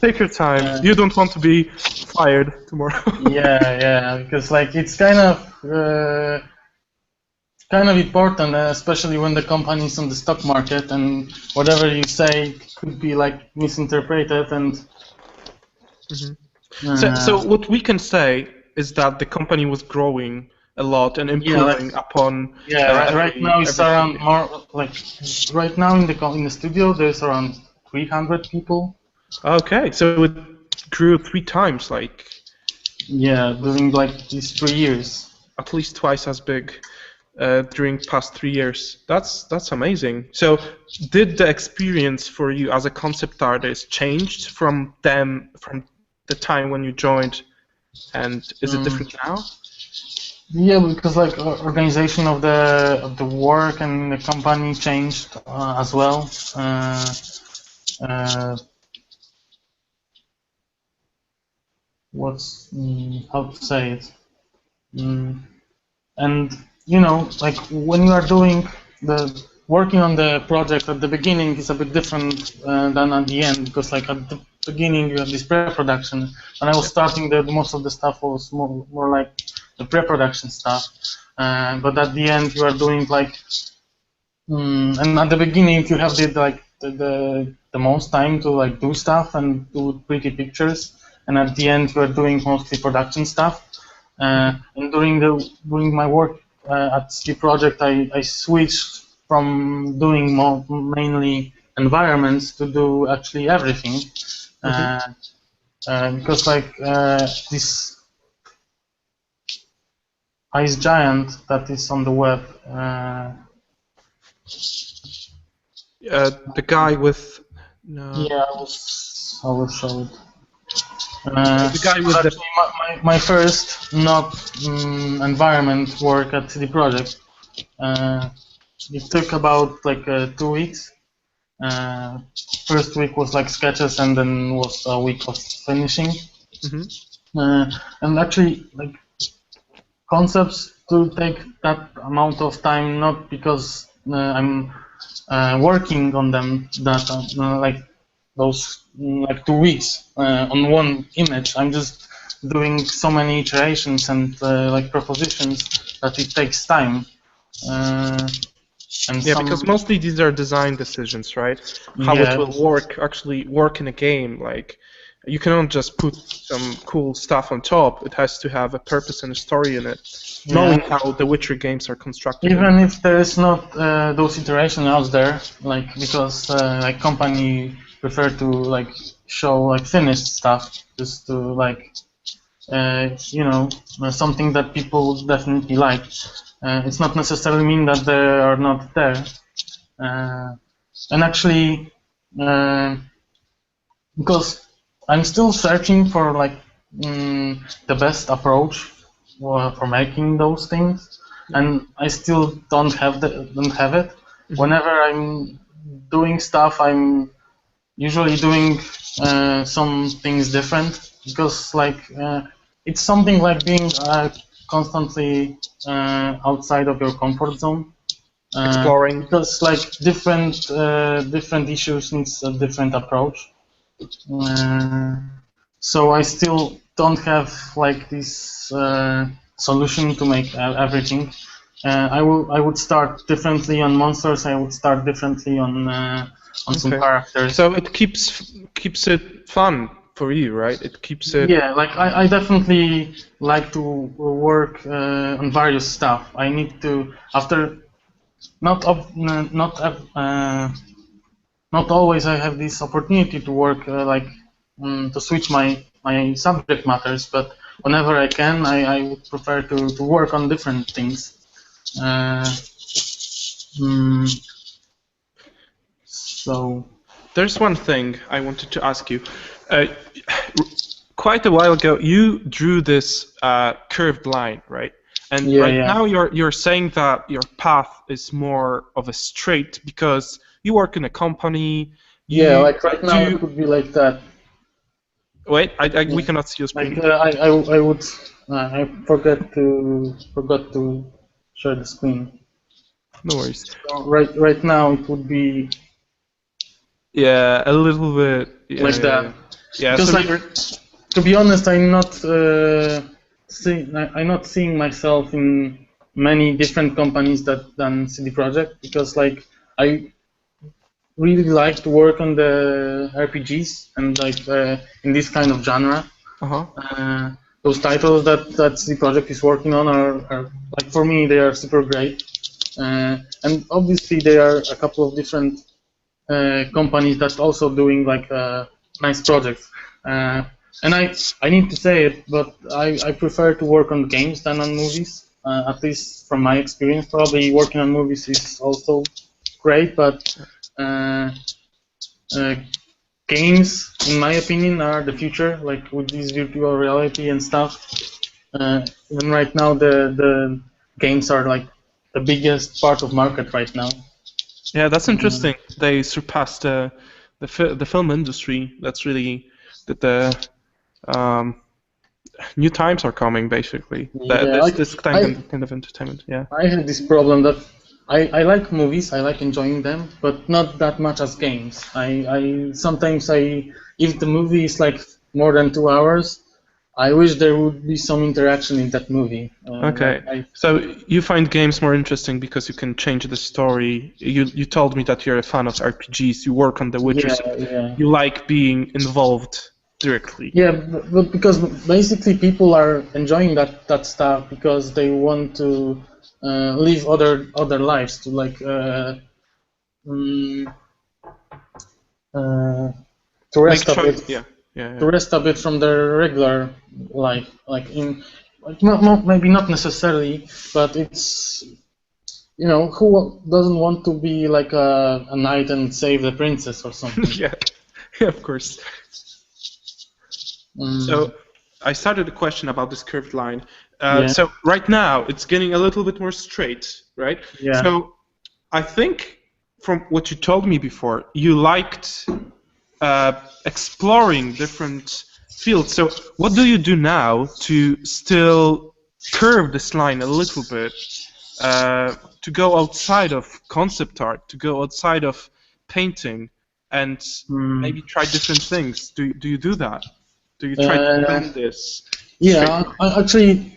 Take your time. You don't want to be fired tomorrow. yeah, because like it's kind of important, especially when the company is on the stock market, and whatever you say could be like misinterpreted and. So what we can say is that the company was growing a lot and improving upon. Right now it's around more like right now in the studio there's around 300 people. Okay, so it grew 3 times, like. Yeah, during like these 3 years. At least twice as big during past 3 years. That's amazing. So did the experience for you as a concept artist changed from the time when you joined, and is it different now? Yeah, because like organization of the work and the company changed as well. What's how to say it? And you know, like when you are working on the project at the beginning is a bit different than at the end, because like at the beginning you have this pre-production. When I was starting, most of the stuff was more like the pre-production stuff, but at the end you are doing like, and at the beginning you have the most time to like do stuff and do pretty pictures, and at the end you are doing mostly production stuff. And during my work at CD Projekt, I switched from doing mainly environments to do actually everything, because like this ice giant that is on the web. The guy with. No. Yeah, I will show it. The guy with my first not environment work at CD Projekt. it took about like 2 weeks. First week was like sketches, and then was a week of finishing. And actually, like concepts do take that amount of time, not because I'm working on them that like those like 2 weeks on one image. I'm just doing so many iterations and like propositions that it takes time. And yeah, because mostly these are design decisions, right? How it will actually work in a game. Like, you cannot just put some cool stuff on top. It has to have a purpose and a story in it. Knowing how the Witcher games are constructed. Even if there is not those iterations out there, like because like company prefer to like show like finished stuff, just to like you know, something that people definitely like. It's not necessarily mean that they are not there. And actually, because I'm still searching for like the best approach for making those things, and I still don't have it. Whenever I'm doing stuff, I'm usually doing some things different, because like it's something like being constantly outside of your comfort zone. Exploring. Because like different issues needs a different approach. So I still don't have like this solution to make everything. I would start differently on monsters. I would start differently on some characters. So it keeps it fun for you, right? It keeps it. Yeah, like I definitely like to work on various stuff. I need to not always I have this opportunity to work to switch my subject matters, but whenever I can, I would prefer to work on different things. So there's one thing I wanted to ask you. Quite a while ago, you drew this curved line, right? And now you're saying that your path is more of a straight because you work in a company. Like right now it would be like that. Wait, we cannot see your screen. Like I forgot to share the screen. No worries. So right now it would be. Yeah, a little bit. Yeah, like that. Yeah. Because so to be honest, I'm not seeing myself in many different companies than CD Projekt, because like I really like to work on the RPGs and like in this kind of genre. Those titles that CD Projekt is working on are like, for me, they are super great. And obviously there are a couple of different companies that also doing like nice projects. And I need to say it, but I prefer to work on games than on movies. At least from my experience, probably working on movies is also great, but games, in my opinion, are the future. Like with this virtual reality and stuff. Even right now, the games are like the biggest part of market right now. Yeah, that's interesting. They surpassed the film industry. That's really that the new times are coming, basically. This kind of entertainment. Yeah. I have this problem that I like movies. I like enjoying them, but not that much as games. I sometimes if the movie is like more than 2 hours, I wish there would be some interaction in that movie. So you find games more interesting because you can change the story. You told me that you're a fan of RPGs. You work on The Witcher. You like being involved directly. Yeah, but because basically people are enjoying that stuff because they want to live other lives, to like to rest a bit. To rest a bit from their regular life, maybe not necessarily, but it's, you know, who doesn't want to be like a knight and save the princess or something? Yeah, of course. So I started a question about this curved line. So right now it's getting a little bit more straight, right? Yeah. So I think from what you told me before, you liked exploring different fields. So what do you do now to still curve this line a little bit, to go outside of concept art, to go outside of painting, and maybe try different things? Do you do that? Do you try to blend this? Yeah, actually,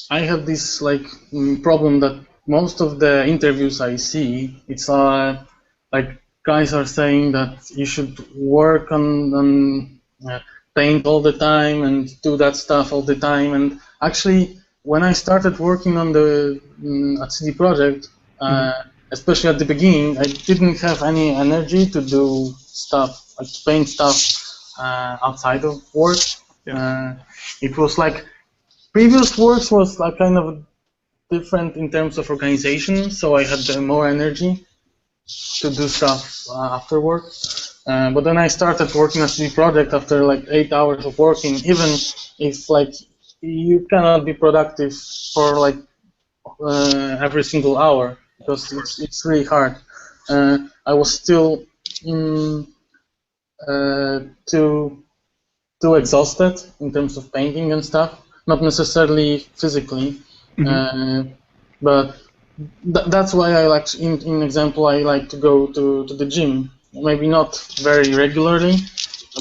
I have this like problem that most of the interviews I see, it's like guys are saying that you should work on paint all the time and do that stuff all the time. And actually, when I started working on the at CD Projekt, especially at the beginning, I didn't have any energy to do stuff like to paint stuff outside of work. Yeah. It was like previous works was like kind of different in terms of organization, so I had more energy to do stuff after work. But then I started working at CD Projekt after like 8 hours of working, even if like you cannot be productive for like every single hour because it's really hard. I was still too exhausted in terms of painting and stuff. Not necessarily physically, but that's why I like, in example, I like to go to the gym. Maybe not very regularly,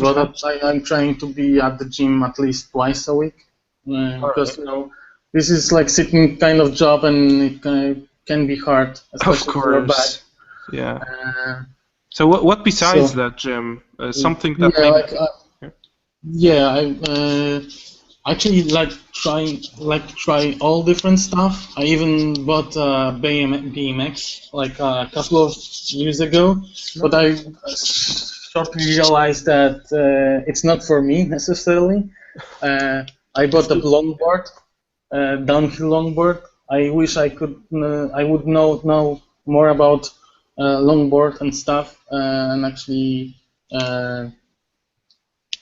but I'm trying to be at the gym at least twice a week, because you know this is like sitting kind of job and it can be hard, especially for your back. Yeah. So what besides that gym? Something that I actually like to try all different stuff. I even bought BMX like a couple of years ago, but I shortly realized that it's not for me necessarily. I bought a longboard, downhill longboard. I wish I could. I would know more about longboard and stuff, and actually.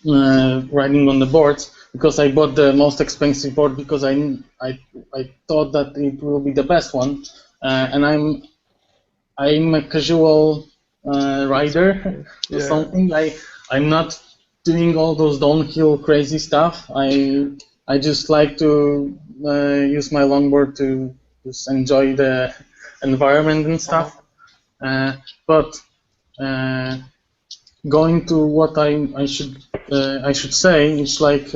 Riding on the boards, because I bought the most expensive board because I thought that it will be the best one, and I'm a casual rider or something. I'm not doing all those downhill crazy stuff. I just like to use my longboard to just enjoy the environment and stuff, but. Going to what I should say, it's like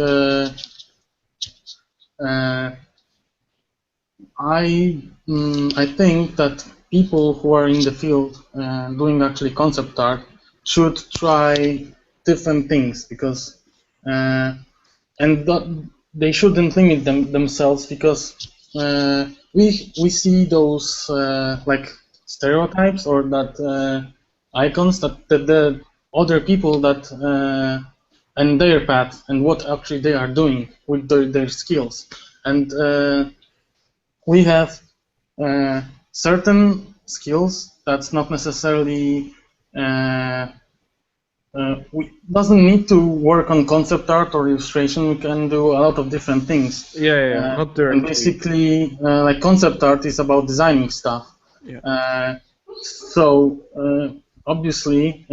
I think that people who are in the field doing actually concept art should try different things, because they shouldn't limit themselves, because we see those like stereotypes or that icons that the other people that and their path and what actually they are doing with their skills, and we have certain skills that's not necessarily we doesn't need to work on concept art or illustration. We can do a lot of different things. Not directly. And basically, like concept art is about designing stuff. So obviously,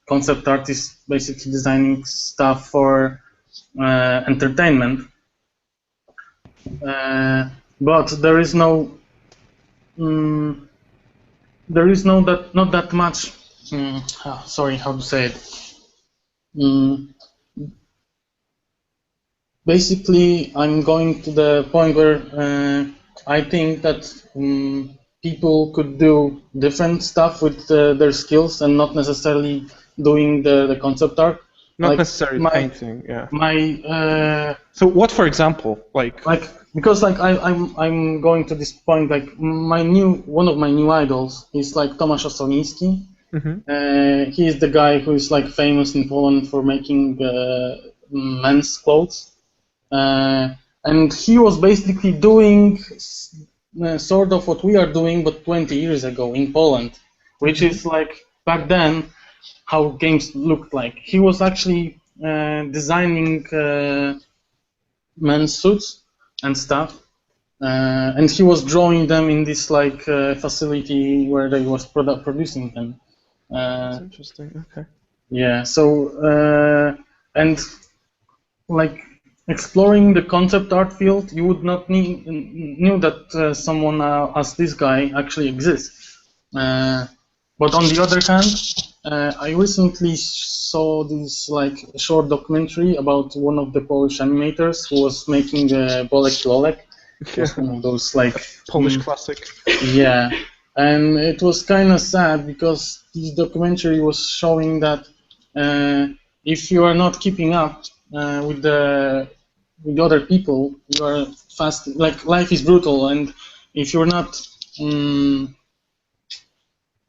concept art is basically designing stuff for entertainment. But there is no not that much. Sorry, how to say it. Basically, I'm going to the point where I think that people could do different stuff with their skills and not necessarily doing the concept art. Not necessarily painting, So what, for example, because I'm going to this point, like one of my new idols is like Tomasz Osolinski. He is the guy who is like famous in Poland for making men's clothes, and he was basically doing sort of what we are doing, but 20 years ago in Poland, which is like back then how games looked like. He was actually designing men's suits and stuff, and he was drawing them in this like facility where they was producing them. That's interesting. Okay. Yeah. So and like exploring the concept art field, you would not knew that someone as this guy actually exists. But on the other hand, I recently saw this like short documentary about one of the Polish animators who was making Bolek Lolek. It was one of those like Polish classic. Yeah, and it was kind of sad because this documentary was showing that if you are not keeping up with other people, you are fast. Like life is brutal, and if you're not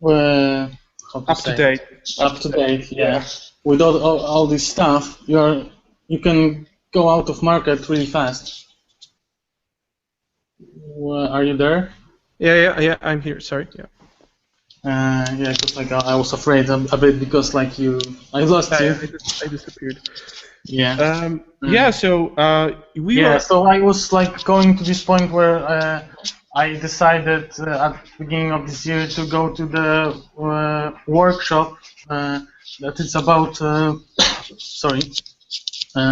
Up to date. Up to date, yeah. With all this stuff, you can go out of market really fast. Are you there? Yeah, I'm here. Sorry. Yeah. Yeah, because like I was afraid a bit because like I lost you. I disappeared. Yeah. Yeah. So we were. So I was like going to this point where I decided at the beginning of this year to go to the workshop that is about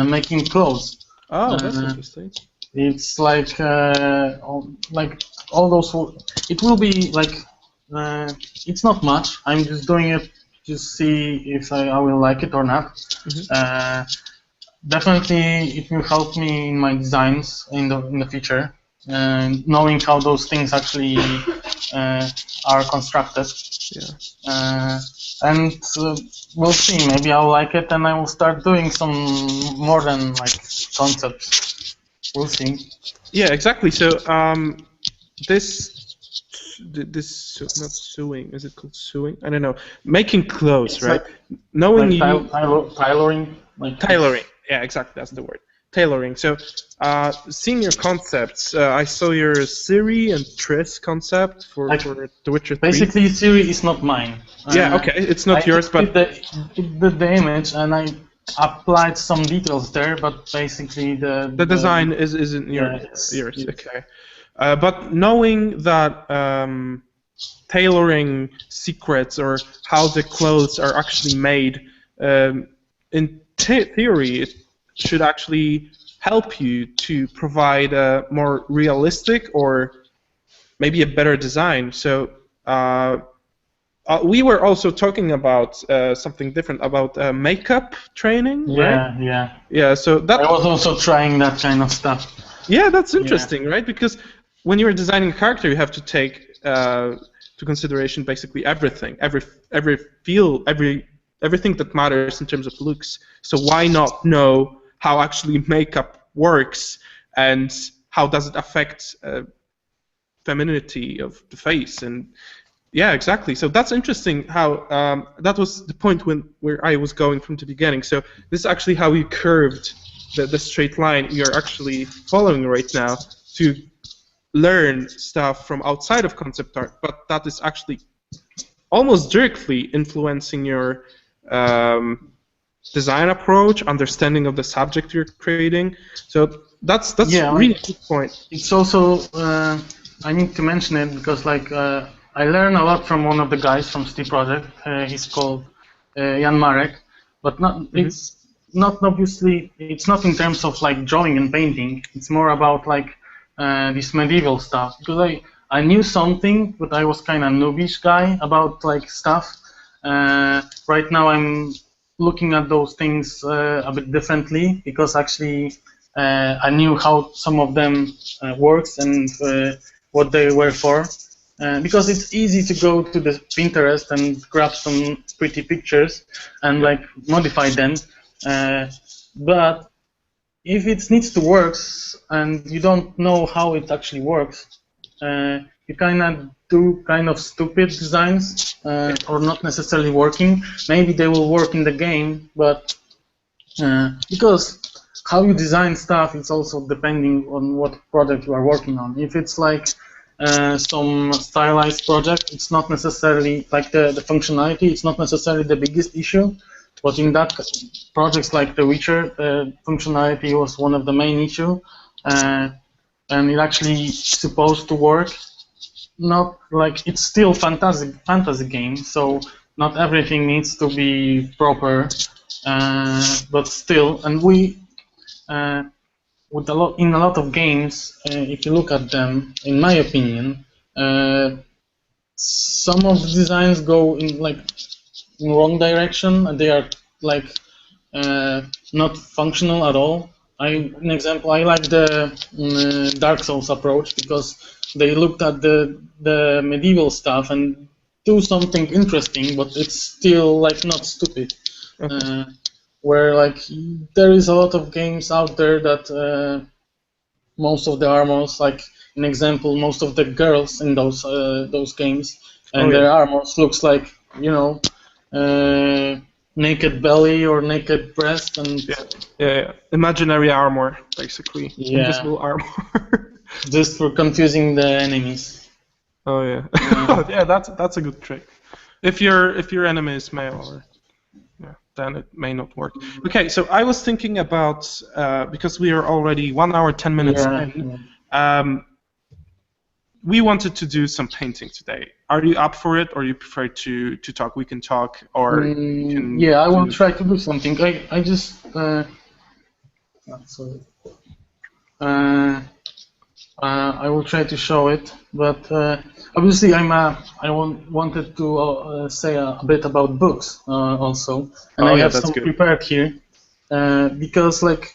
making clothes. Oh, that's interesting. It's like all those. It will be like it's not much. I'm just doing it to see if I will like it or not. Mm-hmm. Definitely, it will help me in my designs in the future. Knowing how those things actually are constructed. Yeah. And we'll see. Maybe I'll like it, and I will start doing some more than like concepts. We'll see. Yeah, exactly. So this not sewing. Is it called sewing? I don't know. Making clothes, it's right? Like, Knowing like tailoring. Like tailoring. Yeah, exactly. That's the word. Tailoring. So, seeing your concepts, I saw your Siri and Triss concept for The Witcher 3. Basically, Siri is not mine. Yeah, okay, it's not yours, but the image, and I applied some details there, but basically the design isn't yours. Okay, but knowing that tailoring secrets or how the clothes are actually made, in theory, it should actually help you to provide a more realistic or maybe a better design. So we were also talking about something different, about makeup training, right? Yeah. So that I was also trying that kind of stuff. Yeah, that's interesting, right? Because when you're designing a character, you have to take to consideration basically everything, every feel, everything that matters in terms of looks. So why not know how actually makeup works and how does it affect femininity of the face? And yeah, exactly. So that's interesting how that was the point where I was going from the beginning. So this is actually how you curved the straight line you're actually following right now to learn stuff from outside of concept art, but that is actually almost directly influencing your design approach, understanding of the subject you're creating. So that's a really good point. It's also I need to mention it because like I learned a lot from one of the guys from CD Projekt. He's called Marek, but it's not obviously. It's not in terms of like drawing and painting. It's more about like this medieval stuff because I knew something, but I was kind of noobish guy about like stuff. Right now I'm looking at those things a bit differently because actually I knew how some of them works and what they were for. Because it's easy to go to the Pinterest and grab some pretty pictures and like modify them. But if it needs to work and you don't know how it actually works, you kind of stupid designs or not necessarily working. Maybe they will work in the game, but because how you design stuff is also depending on what project you are working on. If it's like some stylized project, it's not necessarily like the functionality. It's not necessarily the biggest issue, but in that projects like The Witcher, functionality was one of the main issue. and it actually supposed to work. Not like it's still fantasy game, so not everything needs to be proper, but still, and we with in a lot of games, if you look at them, in my opinion, some of the designs go in like in wrong direction, and they are like not functional at all. An example, I like the Dark Souls approach because they looked at the medieval stuff and do something interesting, but it's still like not stupid. Where like there is a lot of games out there that most of the armors, like an example, most of the girls in those games and their armors looks like, you know, naked belly or naked breast and imaginary armor, basically. Invisible armor. Just for confusing the enemies. Oh yeah. Yeah, that's a good trick. If your enemy is male, or then it may not work. Okay, so I was thinking about because we are already 1 hour 10 minutes in. We wanted to do some painting today. Are you up for it, or you prefer to talk? We can talk, or you can. Yeah, I will try to do something. I just sorry. I will try to show it, but obviously I wanted to say a bit about books also, and I have some prepared here because like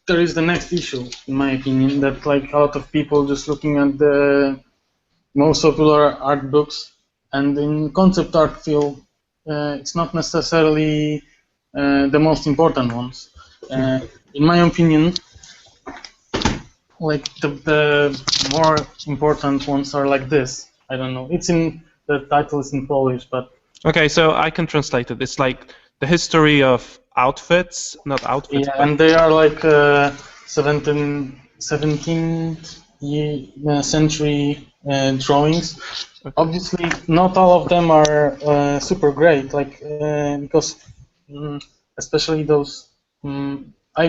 there is the next issue, in my opinion, that like a lot of people just looking at the most popular art books, and in concept art field, it's not necessarily the most important ones. In my opinion, like the more important ones are like this. I don't know. It's in the title is in Polish, but okay. So I can translate it. It's like the history of outfits, not outfits. Yeah, and they are like 17th century drawings. Okay. Obviously, not all of them are super great. Like because especially those. I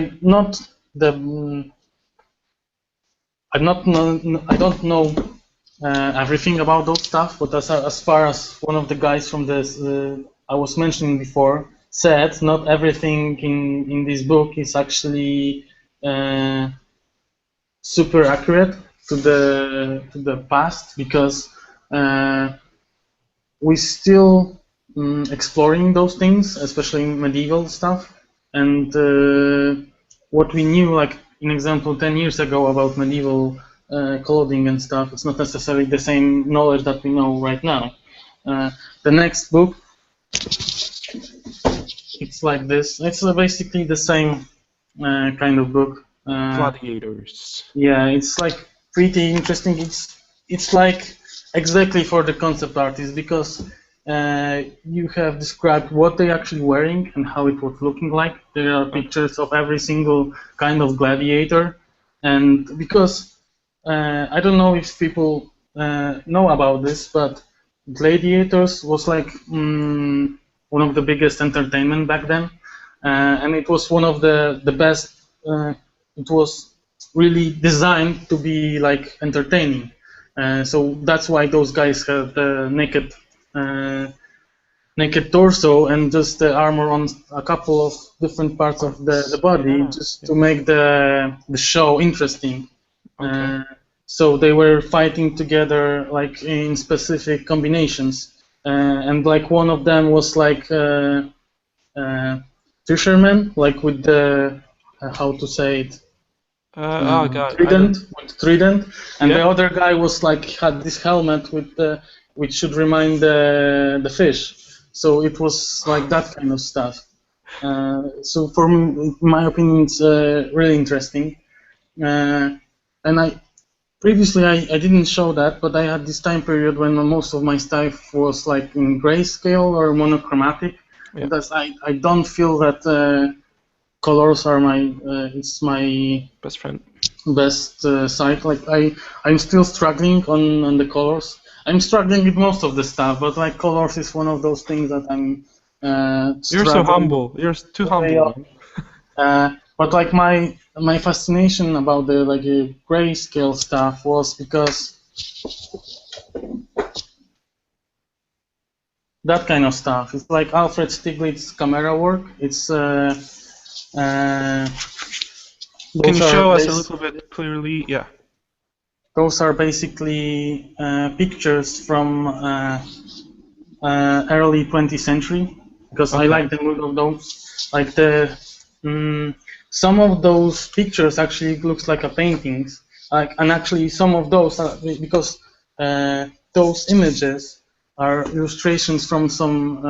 don't know everything about those stuff, but as far as one of the guys from this I was mentioning before said, not everything in this book is actually super accurate to the past, because we still exploring those things, especially medieval stuff, and what we knew, like in example 10 years ago about medieval clothing and stuff, it's not necessarily the same knowledge that we know right now. The next book, it's like this. It's basically the same kind of book. Gladiators. Yeah, it's like pretty interesting. It's like exactly for the concept artist, because you have described what they're actually wearing and how it was looking like. There are pictures of every single kind of gladiator, and because I don't know if people know about this, but gladiators was like one of the biggest entertainment back then, and it was one of the best. It was really designed to be like entertaining, so that's why those guys have the naked torso and just the armor on a couple of different parts of the body, just to make the show interesting. Okay. So they were fighting together like in specific combinations, and like one of them was like fisherman, like with the how to say it, trident, and the other guy was like had this helmet with which should remind the fish. So it was like that kind of stuff. So for me, in my opinion, it's really interesting. And previously I didn't show that, but I had this time period when most of my stuff was like in grayscale or monochromatic. Yeah. Because I don't feel that colors are it's my best friend, best side. Like I'm still struggling on the colors. I'm struggling with most of the stuff, but like colors is one of those things that I'm. You're so humble. You're too humble. but like my fascination about the like grayscale stuff was because that kind of stuff. It's like Alfred Stieglitz's camera work. It's Can you show us a little bit clearly? Yeah. Those are basically pictures from early 20th century, because I like the mood of those. Like some of those pictures actually looks like a paintings. And actually some of those are, because those images are illustrations from some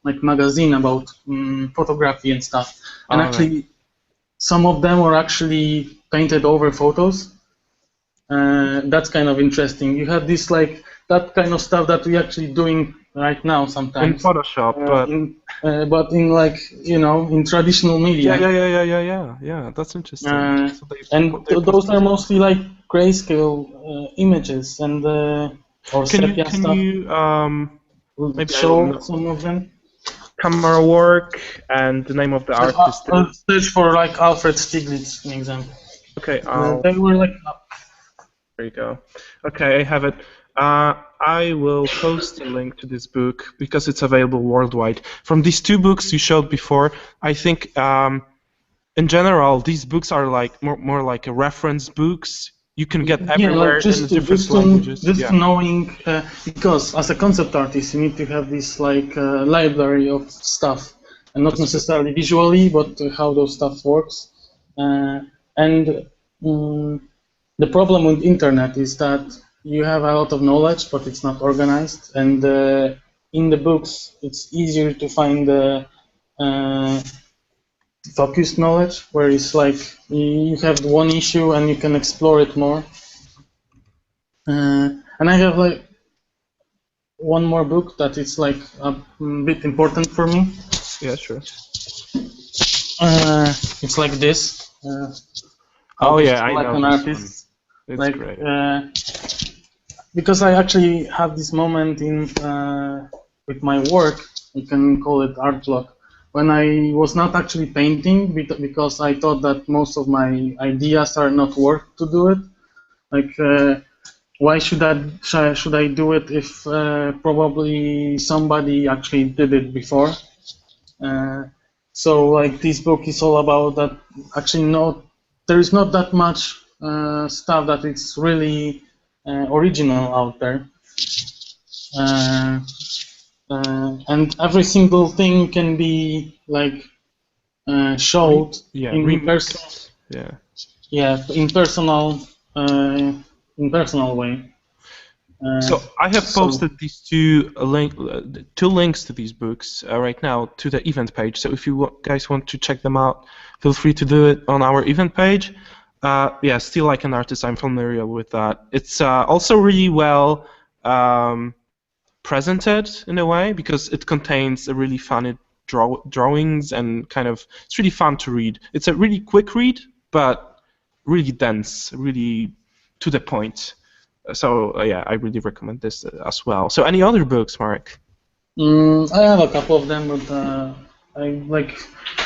like magazine about photography and stuff. And actually some of them were actually painted over photos. That's kind of interesting. You have this like that kind of stuff that we actually doing right now sometimes in Photoshop, but in like in traditional media. Yeah. That's interesting. So those are mostly like grayscale images and or sepia stuff. Can you maybe show some of them? Camera work and the name of the artist. I'll search for like Alfred Stieglitz, an example. Okay, they were like. There you go. Okay, I have it. I will post a link to this book because it's available worldwide. From these two books you showed before, I think in general these books are like more like a reference books. You can get everywhere like in different languages. Just knowing, because as a concept artist you need to have this like library of stuff, and not necessarily visually, but how those stuff works. The problem with internet is that you have a lot of knowledge, but it's not organized. And in the books, it's easier to find the focused knowledge, where it's like you have one issue and you can explore it more. And I have like one more book that is like a bit important for me. Yeah, sure. It's like this. Oh yeah, I like know. An artist. It's like, great. Because I actually have this moment in with my work, you can call it art block, when I was not actually painting because I thought that most of my ideas are not worth to do it. Like, why should I do it if probably somebody actually did it before? So like this book is all about that. Actually, there is not that much stuff that it's really original out there, and every single thing can be like showed in person. In personal way. So I have posted these two links to these books right now to the event page. So if you guys want to check them out, feel free to do it on our event page. Yeah, Still Like an Artist, I'm familiar with that. It's also really well presented in a way because it contains a really funny drawings and kind of, it's really fun to read. It's a really quick read, but really dense, really to the point. So yeah, I really recommend this as well. So any other books, Marek? I have a couple of them, but I like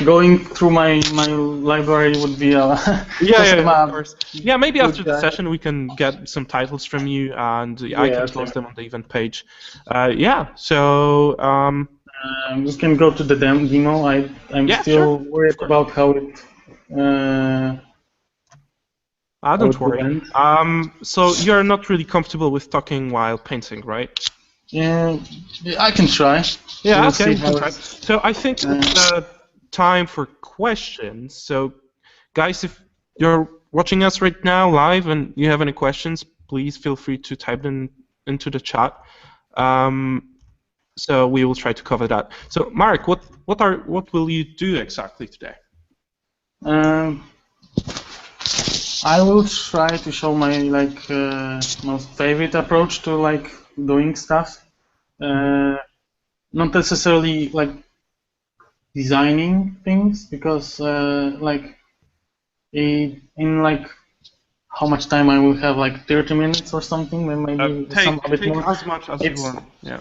going through my library would be a of course. Yeah, maybe after the session we can get some titles from you, and I can post them on the event page. Yeah, so we can go to the demo. I'm still worried about how it. Don't worry. So you're not really comfortable with talking while painting, right? Yeah, I can try. Yeah, we'll okay, you can try. So I think it's time for questions. So, guys, if you're watching us right now live and you have any questions, please feel free to type them into the chat. So we will try to cover that. So, Marek, what will you do exactly today? I will try to show my most favorite approach to like doing stuff. Not necessarily like designing things, because like in like how much time I will have, like 30 minutes or something, maybe take a bit more. As much as you want. Yeah.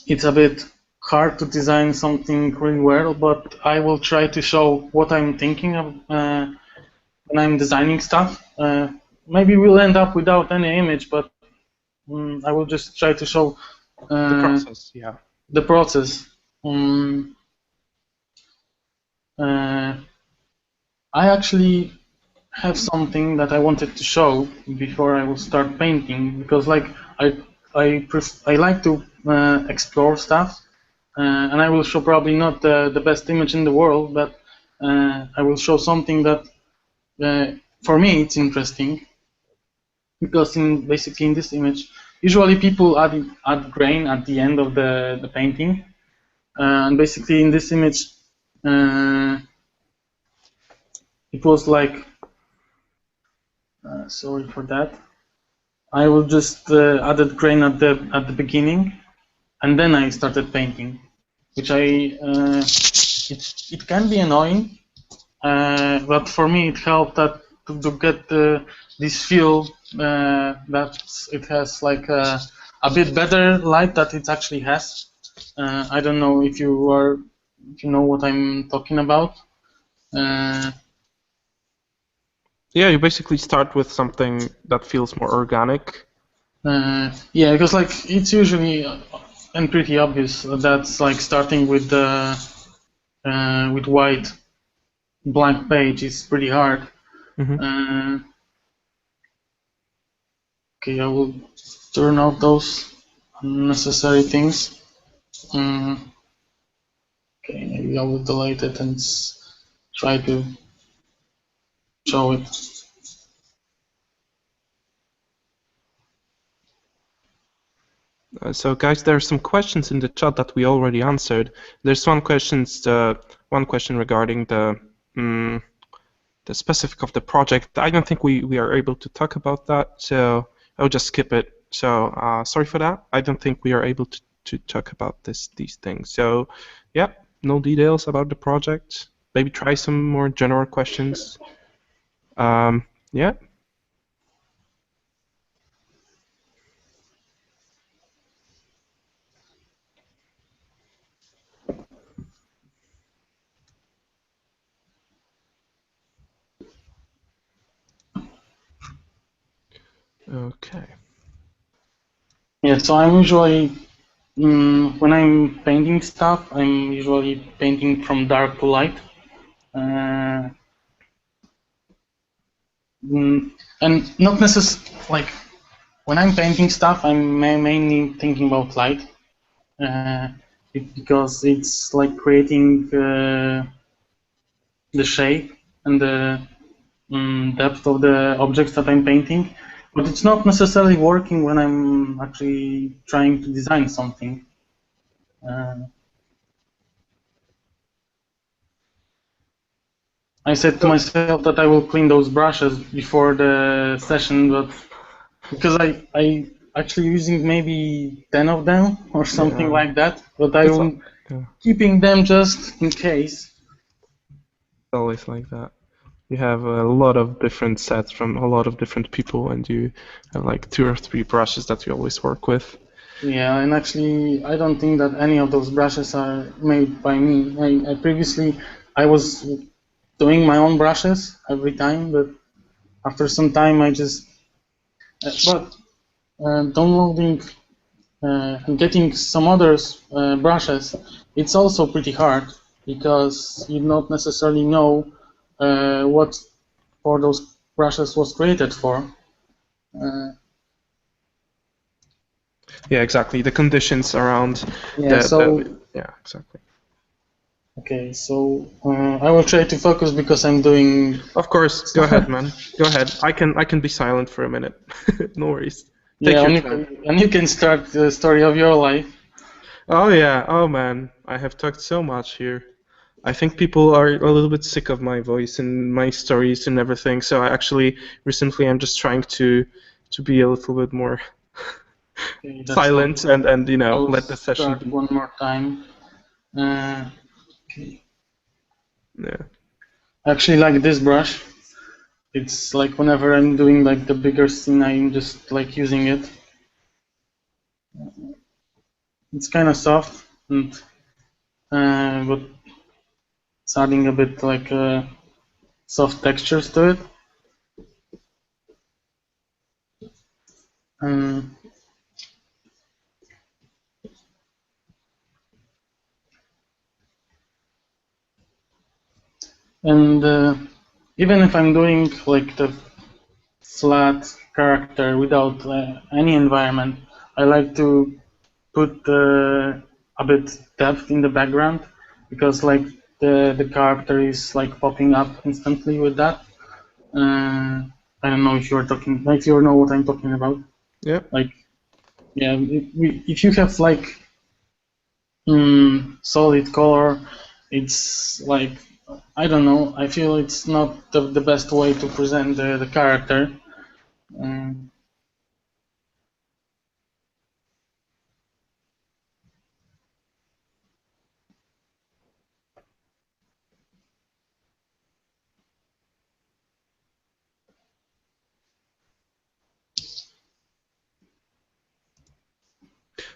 It's a bit hard to design something really well, but I will try to show what I'm thinking of when I'm designing stuff. Maybe we'll end up without any image, but I will just try to show the process. Yeah. The process. I actually have something that I wanted to show before I will start painting, because like I like to explore stuff, and I will show probably not the best image in the world, but I will show something that for me it's interesting, because basically in this image usually people add grain at the end of the painting, and basically in this image it was like sorry for that. I will just added grain at the beginning, and then I started painting, which it can be annoying, but for me it helped that to get this feel that it has like a bit better light that it actually has. I don't know if you know what I'm talking about. Yeah, you basically start with something that feels more organic. Yeah, because like it's usually and pretty obvious that's like starting with white blank page is pretty hard. Okay, I will turn off those unnecessary things. Okay, maybe I will delete it and try to show it. So guys, there are some questions in the chat that we already answered. There's one question regarding the specific of the project. I don't think we are able to talk about that, so I'll just skip it. So sorry for that. I don't think we are able to talk about these things. So yeah, no details about the project. Maybe try some more general questions. Yeah. Okay. Yeah, so I'm usually when I'm painting stuff, I'm usually painting from dark to light. And not necessarily like when I'm painting stuff, I'm mainly thinking about light, because it's like creating the shape and the depth of the objects that I'm painting. But it's not necessarily working when I'm actually trying to design something. I said to myself that I will clean those brushes before the session, but because I actually using maybe 10 of them or something like that, but I'm keeping them just in case. It's always like that. You have a lot of different sets from a lot of different people, and you have like 2 or 3 brushes that you always work with. Yeah, and actually, I don't think that any of those brushes are made by me. I previously I was doing my own brushes every time, but after some time I just downloading and getting some others brushes, it's also pretty hard, because you don't necessarily know what for those brushes was created for. Yeah, exactly. The conditions around. Yeah. Yeah, exactly. Okay, so I will try to focus because I'm doing. Of course, go ahead, man. Go ahead. I can be silent for a minute. No worries. Take your time. And you can start the story of your life. Oh yeah. Oh man, I have talked so much here. I think people are a little bit sick of my voice and my stories and everything. So recently I'm just trying to be a little bit more silent and let the session be. One more time. Okay. Yeah. I actually like this brush. It's like whenever I'm doing like the bigger scene, I'm just like using it. It's kind of soft, and but it's adding a bit like soft textures to it. And even if I'm doing like the flat character without any environment, I like to put a bit depth in the background, because like the character is like popping up instantly with that. I don't know if you're talking, if you know what I'm talking about. Yeah. Like, yeah, if you have like solid color, it's like, I don't know, I feel it's not the best way to present the character.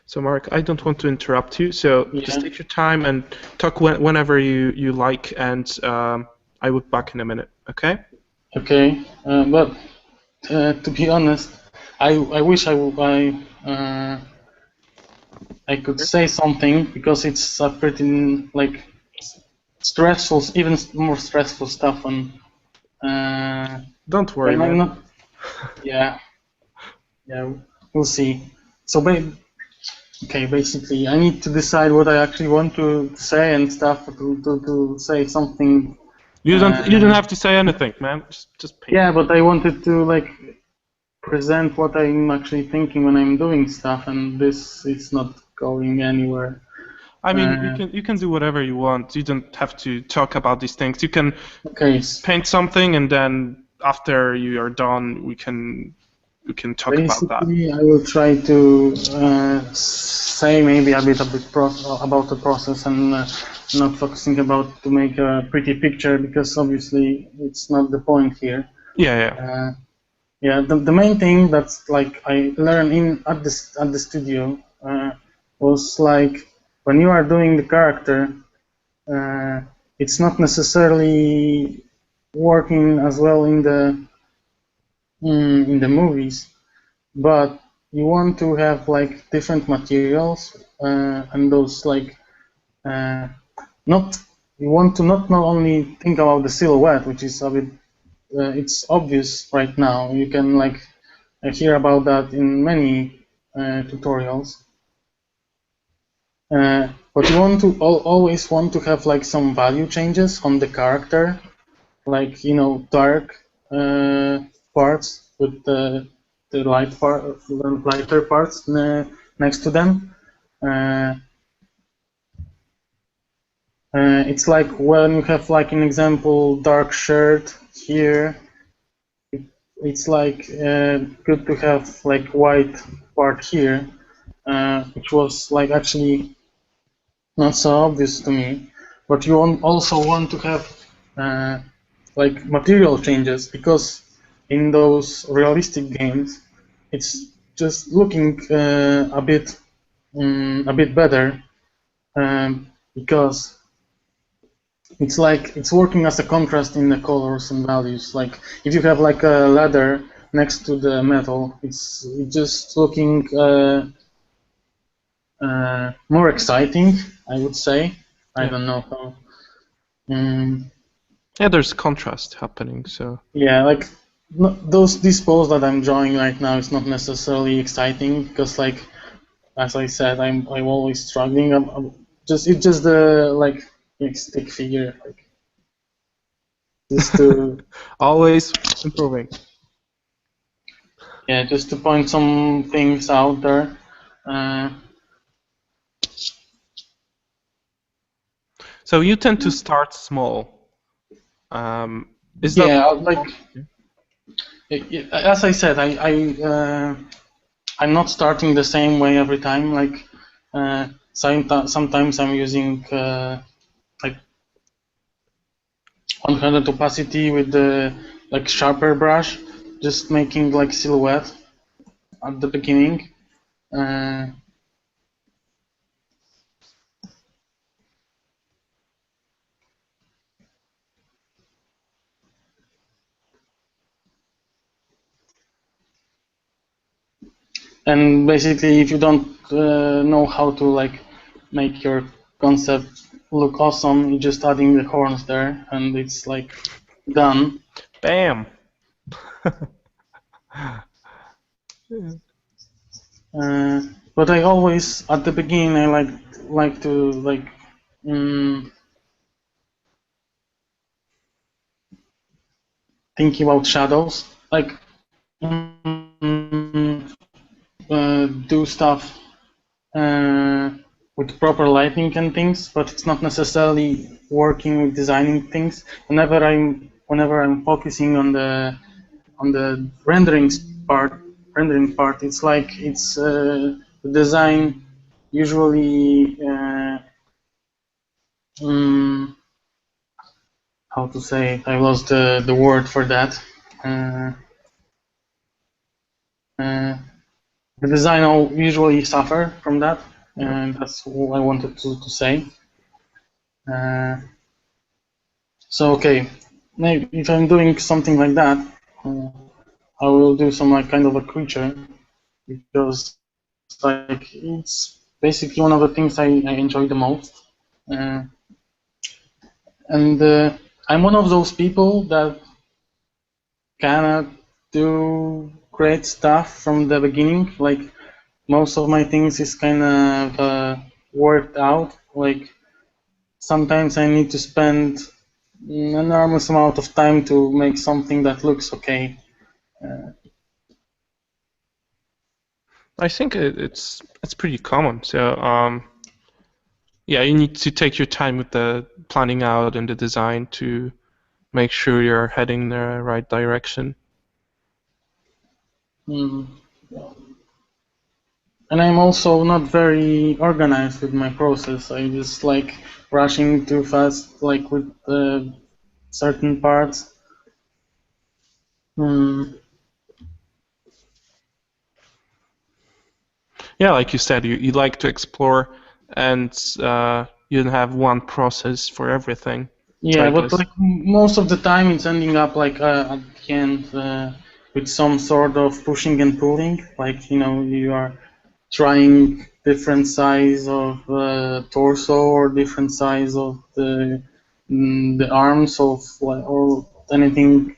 So Mark, I don't want to interrupt you, so just take your time and talk whenever you like, and I will be back in a minute, okay? Okay, but to be honest, I wish I could say something, because it's a pretty like stressful, even more stressful stuff on. Don't worry, man. Not, yeah, we'll see. So, okay, basically, I need to decide what I actually want to say and stuff to say something. You don't have to say anything, man. Just paint. Yeah, but I wanted to like present what I'm actually thinking when I'm doing stuff, and this is not going anywhere. I mean, you can do whatever you want. You don't have to talk about these things. You can paint something, and then after you are done, we can talk about that. Basically, I will try to say maybe a bit about the process, and not focusing about to make a pretty picture, because obviously it's not the point here. Yeah. Yeah. The main thing that's like I learned at the studio was like, when you are doing the character, it's not necessarily working as well in the movies, but you want to have like different materials, and those like you want to not only think about the silhouette, which is a bit it's obvious right now. You can like hear about that in many tutorials. But you want to always want to have like some value changes on the character, like, you know, dark parts with the lighter parts next to them. It's like when you have like an example dark shirt here, it's like good to have like white part here, which was like actually not so obvious to me. But you also want to have like material changes, because in those realistic games, it's just looking a bit better, because it's like it's working as a contrast in the colors and values. Like if you have like a ladder next to the metal, it's just looking more exciting, I would say. I don't know how. Yeah, there's contrast happening, so. Yeah, like these poses that I'm drawing right now is not necessarily exciting, because like, as I said, I'm always struggling. It's just the like stick figure, like just to always improving. Yeah, just to point some things out there. So you tend to start small. Is that? Yeah, like as I said, I'm not starting the same way every time. Like sometimes I'm using like 100 opacity with the like sharper brush, just making like silhouette at the beginning. And basically, if you don't know how to like make your concept look awesome, you're just adding the horns there, and it's like done. Bam. But I always, at the beginning, I like to like thinking about shadows, like do stuff with proper lighting and things, but it's not necessarily working with designing things. Whenever I'm focusing on the rendering part, it's like it's the design usually how to say it? I lost the word for that. The design will usually suffer from that, and that's what I wanted to say. So okay, maybe if I'm doing something like that, I will do some like kind of a creature, because like it's basically one of the things I enjoy the most. And I'm one of those people that cannot do great stuff from the beginning. Like most of my things is kind of worked out. Like sometimes I need to spend an enormous amount of time to make something that looks okay. I think it's pretty common. So yeah, you need to take your time with the planning out and the design to make sure you're heading the right direction. And I'm also not very organized with my process. I just like rushing too fast, like with certain parts. Yeah, like you said, you like to explore, and you don't have one process for everything. Yeah, I but guess. like most of the time it's ending up like at the end with some sort of pushing and pulling. Like, you know, you are trying different size of torso or different size of the arms of or anything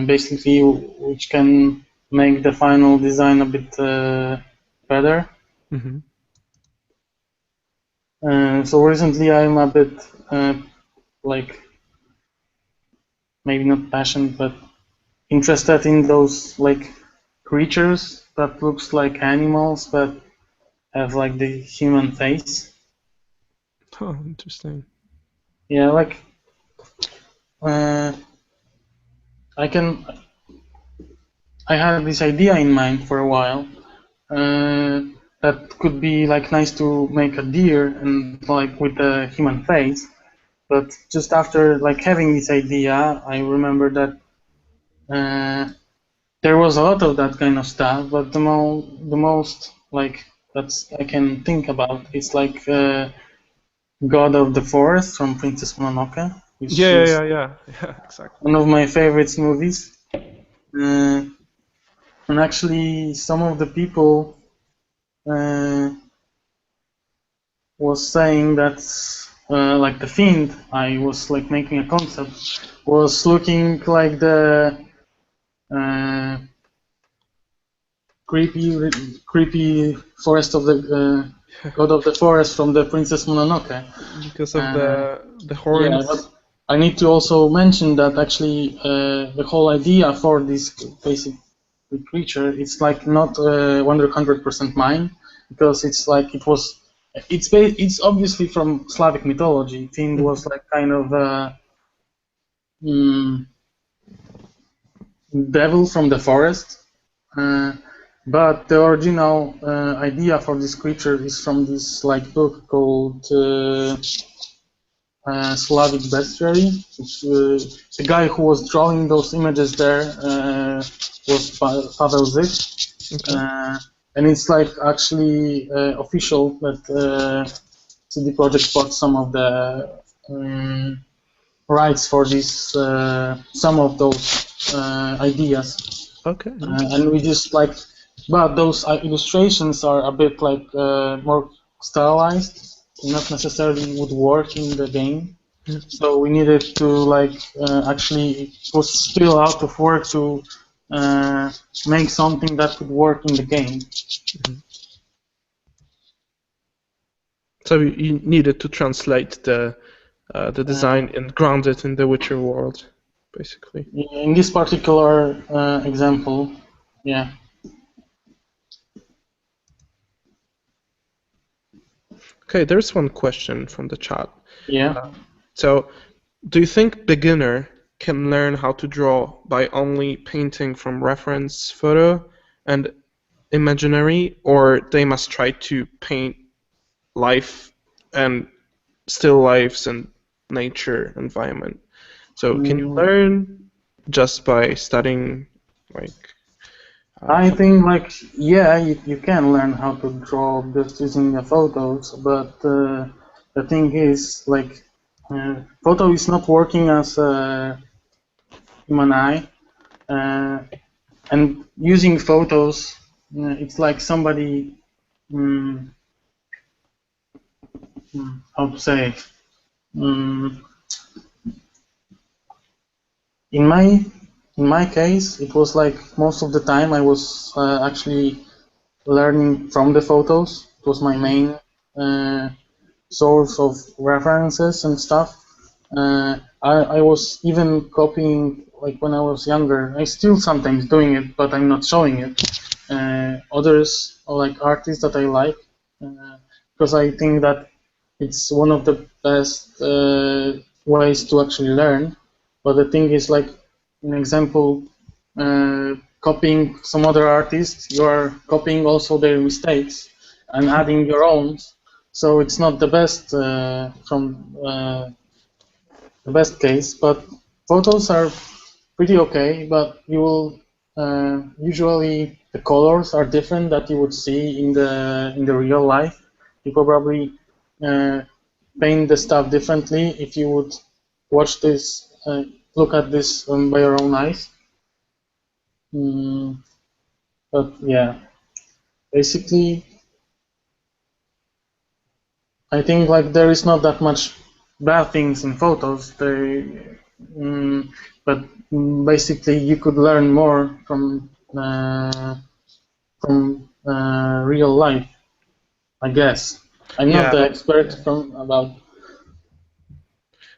basically which can make the final design a bit better. Mm-hmm. So recently I'm a bit like maybe not passionate, but interested in those like creatures that looks like animals but have like the human face. Oh, interesting. Yeah, like I had this idea in mind for a while that could be like nice to make a deer and like with a human face. But just after like having this idea, I remember that there was a lot of that kind of stuff. But the most like that's I can think about is like God of the Forest from Princess Mononoke, which is Yeah, exactly. one of my favorite movies. And actually, some of the people was saying that like the fiend I was like making a concept was looking like the creepy forest of the God of the Forest from the Princess Mononoke. Because of the horns. Yeah, but I need to also mention that actually the whole idea for this basic creature it's like not 100% mine, because it's like it's obviously from Slavic mythology. Fiend was like kind of devil from the forest, but the original idea for this creature is from this like book called Slavic Bestiary. Which, the guy who was drawing those images there was Pavel Zik. Okay. And it's like actually official that CD Projekt bought some of the rights for this, some of those ideas. Okay. And we just like but those illustrations are a bit like more stylized, not necessarily would work in the game. So we needed to like actually it was still out of work to make something that could work in the game. So you needed to translate the design and ground it in the Witcher world, basically. In this particular example, yeah. Okay, there's one question from the chat. Yeah. So, do you think beginner can learn how to draw by only painting from reference photo and imaginary, or they must try to paint life and still lives and nature environment? So, can you learn just by studying, like? I think, like, yeah, you can learn how to draw just using the photos, but the thing is, like, photo is not working as a human eye, and using photos, it's like somebody, how to say it, in my case, it was like most of the time I was actually learning from the photos. It was my main source of references and stuff. I was even copying, like when I was younger. I still sometimes doing it, but I'm not showing it. Others, like artists that I like, because I think that it's one of the best ways to actually learn. But the thing is, like, an example, copying some other artist, you are copying also their mistakes and adding your own. So it's not the best from the best case, but photos are pretty okay. But you will usually the colors are different that you would see in the real life. You probably paint the stuff differently if you would watch this, look at this by your own eyes. But yeah, basically, I think like there is not that much bad things in photos. But basically you could learn more from real life, I guess. I'm not the expert about.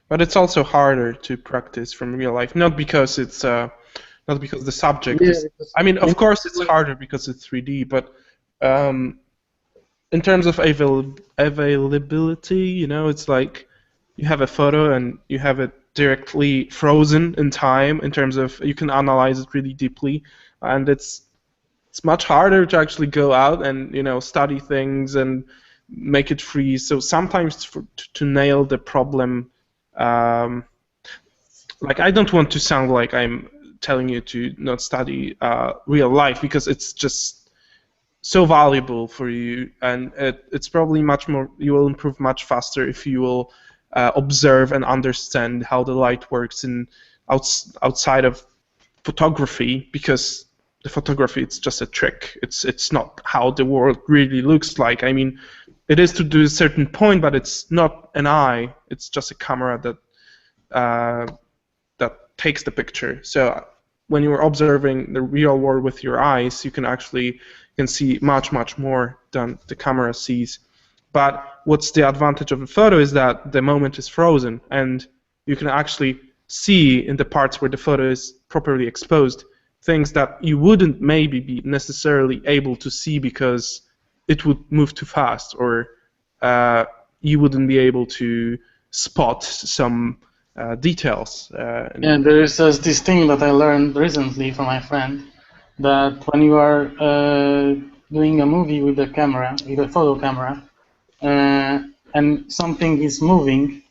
But it's also harder to practice from real life, not because it's not because the subject is. I mean, of course, it's harder because it's 3D, but in terms of availability, you know, it's like you have a photo and you have it directly frozen in time. In terms of you can analyze it really deeply, and it's much harder to actually go out and study things and make it freeze. So sometimes to nail the problem. Like, I don't want to sound like I'm telling you to not study real life, because it's just so valuable for you, and it's probably much more, you will improve much faster if you will observe and understand how the light works outside of photography, because the photography, it's just a trick. It's not how the world really looks like. I mean, it is to do a certain point, but it's not an eye. It's just a camera that takes the picture. So when you're observing the real world with your eyes, you can see much more than the camera sees. But what's the advantage of a photo is that the moment is frozen, and you can actually see in the parts where the photo is properly exposed things that you wouldn't maybe be necessarily able to see because it would move too fast, or you wouldn't be able to spot some details. Yeah, there is this thing that I learned recently from my friend, that when you are doing a movie with a camera, with a photo camera, and something is moving,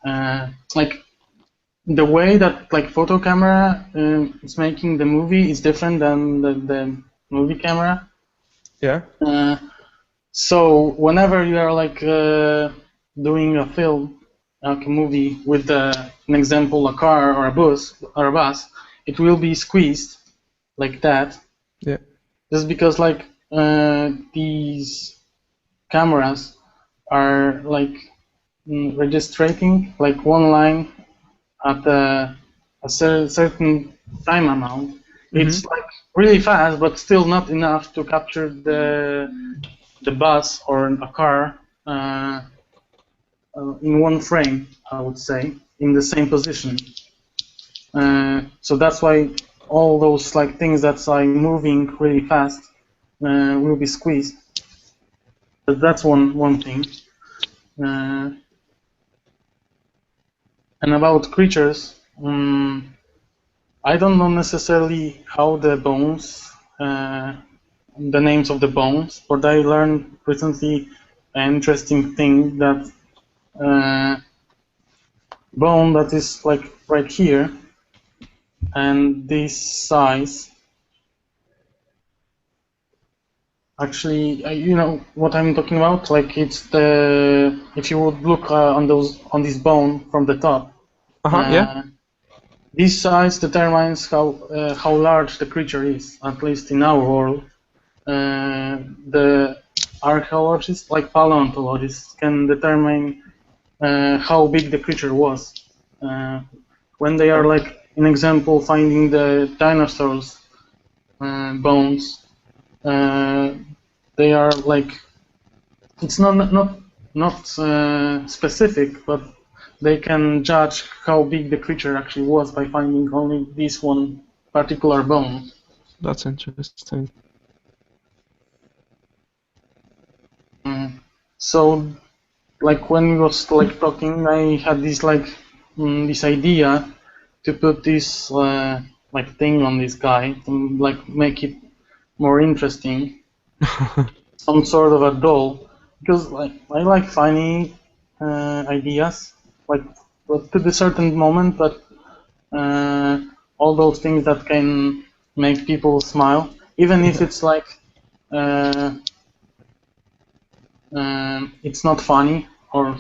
like the way that like photo camera is making the movie is different than the movie camera. Yeah. So whenever you are like doing a film, like a movie with an example, a car or a bus, it will be squeezed like that. Yeah. just because like these cameras are like registering like one line at a certain time amount. It's like really fast, but still not enough to capture the bus or a car in one frame, I would say, in the same position. So that's why all those like things that's like moving really fast will be squeezed. But that's one thing. And about creatures, I don't know necessarily how the bones, the names of the bones, but I learned recently an interesting thing that bone that is like right here and this size. Actually, you know what I'm talking about? Like it's the, if you would look on this bone from the top. Yeah. This size determines how large the creature is, at least in our world. The archaeologists, like paleontologists, can determine how big the creature was. When they are, like, in example, finding the dinosaurs' bones, they are like, it's not specific, but they can judge how big the creature actually was by finding only this one particular bone. That's interesting. So, like when we was like talking, I had this like this idea to put this like thing on this guy and like make it more interesting, some sort of a doll, because like I like funny ideas, like but to the certain moment, but all those things that can make people smile, even if it's like it's not funny or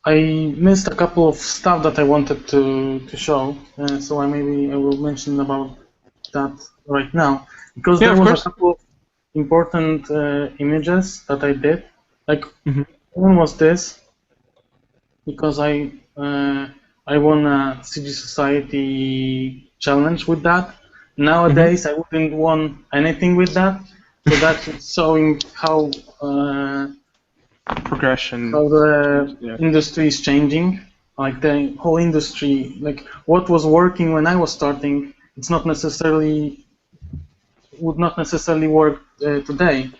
I missed a couple of stuff that I wanted to show, so I will mention about that right now, because there was a couple of important images that I did. Like one was this, because I won a CD Society challenge with that. Nowadays I wouldn't want anything with that, so that's showing how progression, how the industry is changing. Like the whole industry, like what was working when I was starting, it's not necessarily would not necessarily work today.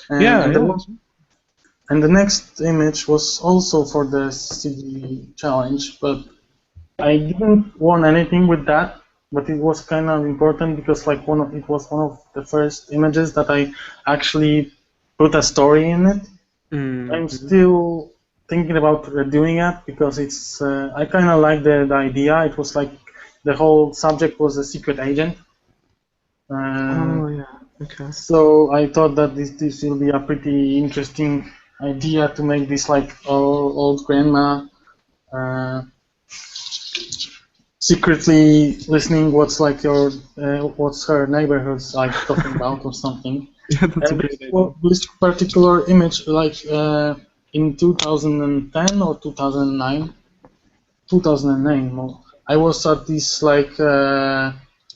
And the next image was also for the CD challenge, but I didn't want anything with that. But it was kind of important because like it was one of the first images that I actually put a story in it. I'm still thinking about doing it because it's I kind of like the idea. It was like the whole subject was a secret agent. So I thought that this will be a pretty interesting idea to make this like old grandma secretly listening what's her neighborhood's like talking about or something. Yeah, that's a great idea. This particular image, like in 2010 or 2009, I was at this like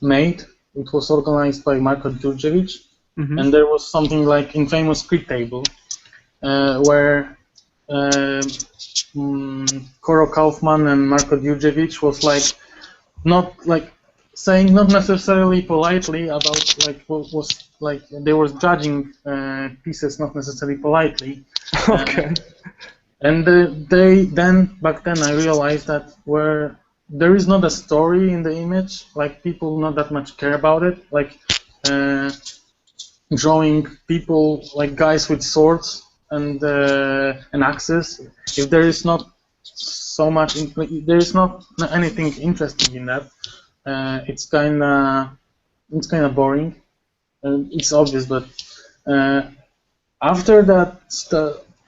mate. It was organized by Marko Djurdjevic, and there was something like infamous Greek table, where Koro Kaufman and Marko Djurdjevic was like not like saying not necessarily politely about like what was like they were judging pieces not necessarily politely. And back then I realized that where there is not a story in the image, like people not that much care about it, like drawing people like guys with swords and axes. If there is not so much, there is not anything interesting in that. It's kind of boring. It's obvious, but after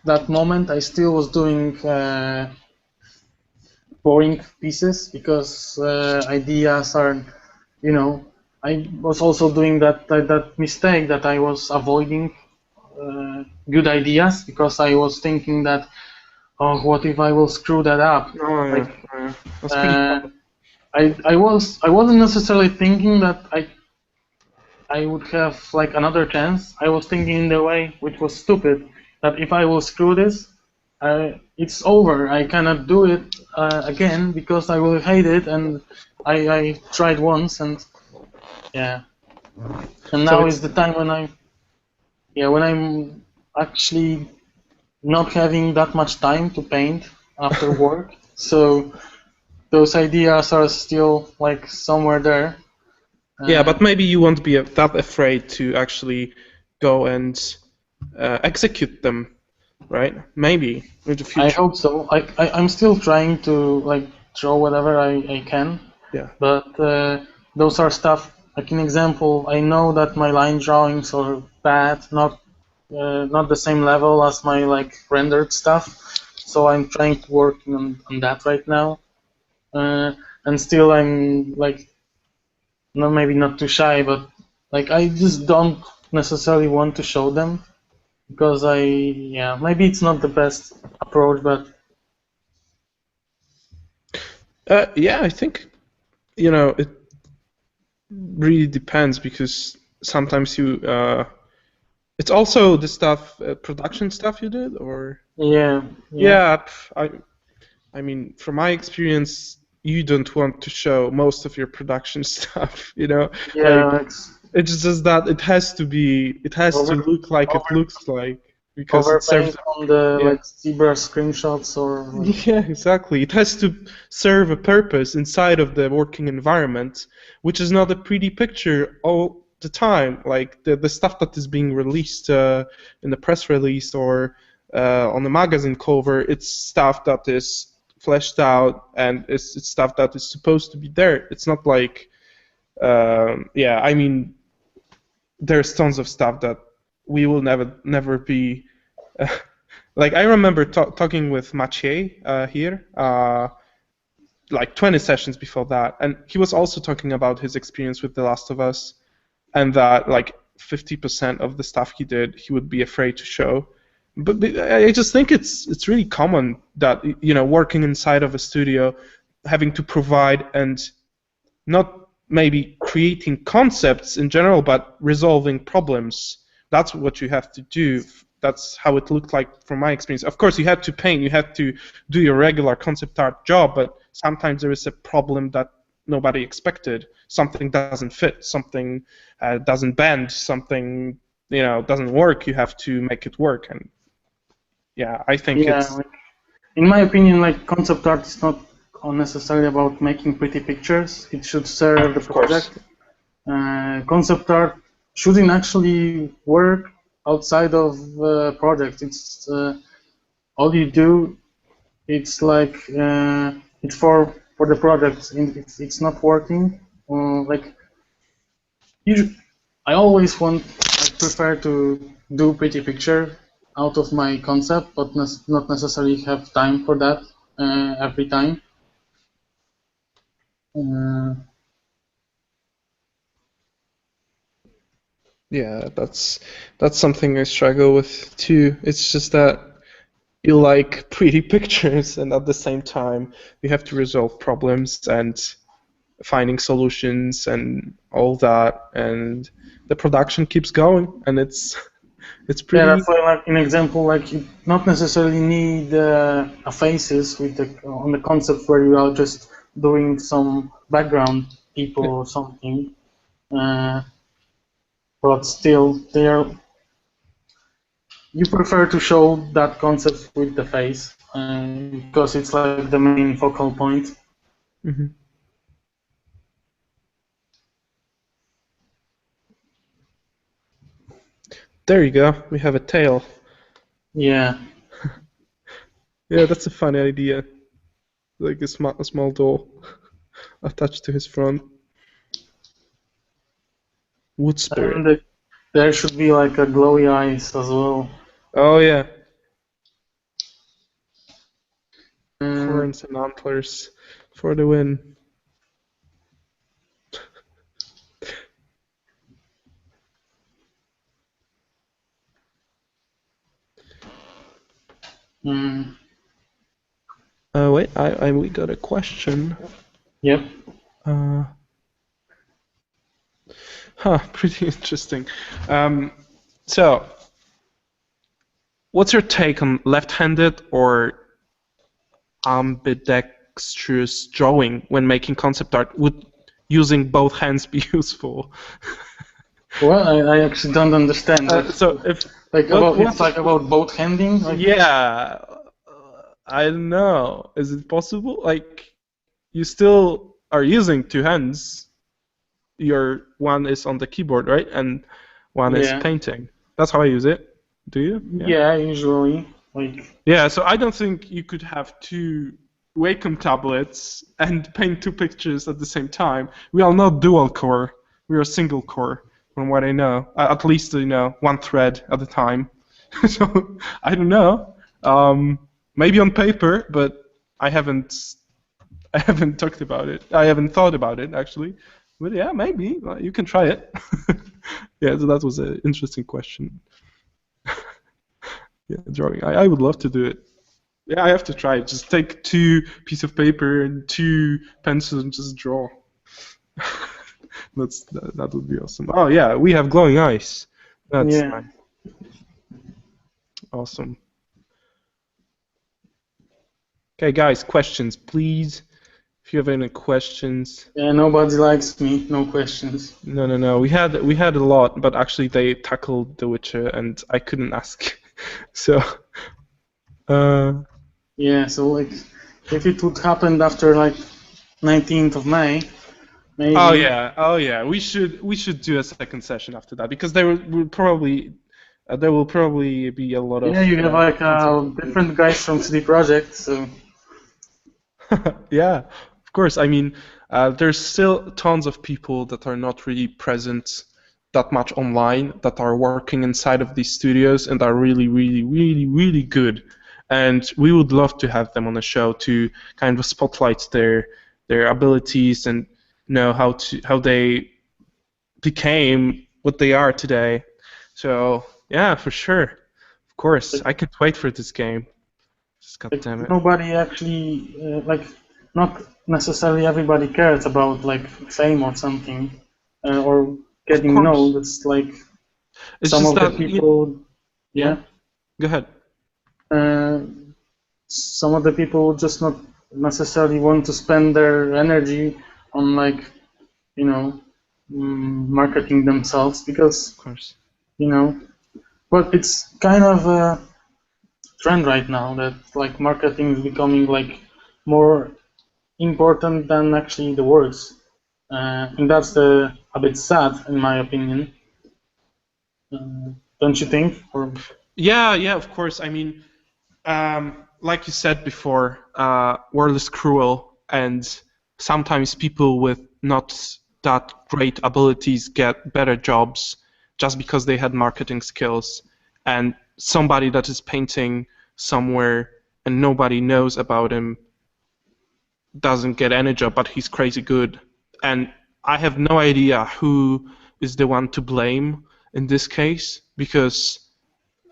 that moment, I still was doing boring pieces because ideas are you know, I was also doing that mistake that I was avoiding good ideas because I was thinking that, oh, what if I will screw that up? Oh, yeah, Like, yeah. That's pretty common. I wasn't necessarily thinking that I would have like another chance. I was thinking in the way which was stupid, that if I will screw this, it's over. I cannot do it again because I will hate it, and I tried once, and yeah. And So now it's is the time when I'm actually not having that much time to paint after work. So those ideas are still like somewhere there. yeah, but maybe you won't be that afraid to actually go and execute them, right? Maybe in the I future. hope so. I'm still trying to like draw whatever I can, Yeah. but those are stuff. Like an example, I know that my line drawings are bad, not the same level as my like rendered stuff. So I'm trying to work on that right now, and still I'm like maybe not too shy, but like I just don't necessarily want to show them because maybe it's not the best approach, but Yeah, I think it really depends because sometimes it's also the stuff, production stuff you did, or yeah. yeah, I mean, from my experience, you don't want to show most of your production stuff, like Yeah, it's it's just that it has to over look like it over looks like because it serves overpaint on the yeah. like zebra screenshots or like Yeah, exactly. It has to serve a purpose inside of the working environment, which is not a pretty picture all the time. Like the stuff that is being released in the press release or on the magazine cover, it's stuff that is fleshed out and it's stuff that is supposed to be there. It's not like, yeah, I mean, there's tons of stuff that we will never be. Like I remember talking with Maciej here, like 20 sessions before that, and he was also talking about his experience with The Last of Us, and that like 50% of the stuff he did, he would be afraid to show. But I just think it's really common that working inside of a studio, having to provide and not maybe creating concepts in general, but resolving problems. That's what you have to do. That's how it looked like from my experience. Of course, you had to paint, you had to do your regular concept art job, but sometimes there is a problem that nobody expected. Something doesn't fit, something doesn't bend, something doesn't work. You have to make it work, and yeah, I think yeah. it's Like, in my opinion, like concept art is not necessarily about making pretty pictures. It should serve the of course. project. Concept art shouldn't actually work outside of project. It's all you do. It's like it's for the project. It's not working. Like I always I prefer to do pretty picture out of my concept, but not necessarily have time for that every time. Uh, Yeah, that's something I struggle with too. It's just that you like pretty pictures, and at the same time, you have to resolve problems and finding solutions and all that, and the production keeps going, and it's yeah, pretty. that's why, like, an example, like you not necessarily need a faces with on the concept where you are just doing some background people Yeah, or something, uh, but still, you prefer to show that concept with the face because it's like the main focal point. hmm. There you go. We have a tail. Yeah. Yeah, that's a funny idea. Like a small doll attached to his front. Wood spirit. And there should be like a glowy eyes as well. Oh yeah, Uh, horns and antlers for the win. Mm. Wait, we got a question. Yep. Pretty interesting. So, what's your take on left-handed or ambidextrous drawing when making concept art? Would using both hands be useful? Well, I actually don't understand. So if it's like about both handing. Like, yeah, I don't know. Is it possible? Like, you still are using two hands. Your one is on the keyboard, right? And one is painting. That's how I use it. Do you? Yeah, usually. Like. Yeah, so I don't think you could have two Wacom tablets and paint two pictures at the same time. We are not dual core. We are single core, from what I know. At least, one thread at a time. So I don't know. Maybe on paper, but I haven't talked about it. I haven't thought about it actually. But yeah, maybe you can try it. Yeah, so that was an interesting question. Yeah, drawing. I would love to do it. Yeah, I have to try it. Just take two pieces of paper and two pencils and just draw. That would be awesome. Oh yeah, we have glowing eyes. That's nice. Awesome. Okay, guys, questions, please. If you have any questions. Yeah, nobody likes me. No questions. No. We had a lot, but actually they tackled The Witcher, and I couldn't ask. So. Yeah. So like, if it would happen after like 19th of May. Maybe. Oh yeah. We should do a second session after that because there will probably be a lot of. Yeah, you have like different guys from CD Projekt, so. Yeah, of course. I mean, there's still tons of people that are not really present that much online that are working inside of these studios and are really, really, really, really good. And we would love to have them on the show to kind of spotlight their abilities and know how they became what they are today. So yeah, for sure, of course, I can't wait for this game. Just goddamn it. Nobody actually not necessarily everybody cares about like fame or something or getting known. It's like it's some of the people. Yeah. Go ahead. Some of the people just not necessarily want to spend their energy on like, marketing themselves because, of course, but it's kind of a trend right now that like marketing is becoming like more important than actually the works, and that's a bit sad in my opinion. Don't you think? Or... Yeah, of course. I mean, like you said before, world is cruel, and sometimes people with not that great abilities get better jobs just because they had marketing skills, and somebody that is painting somewhere and nobody knows about him doesn't get any job, but he's crazy good. And I have no idea who is the one to blame in this case, because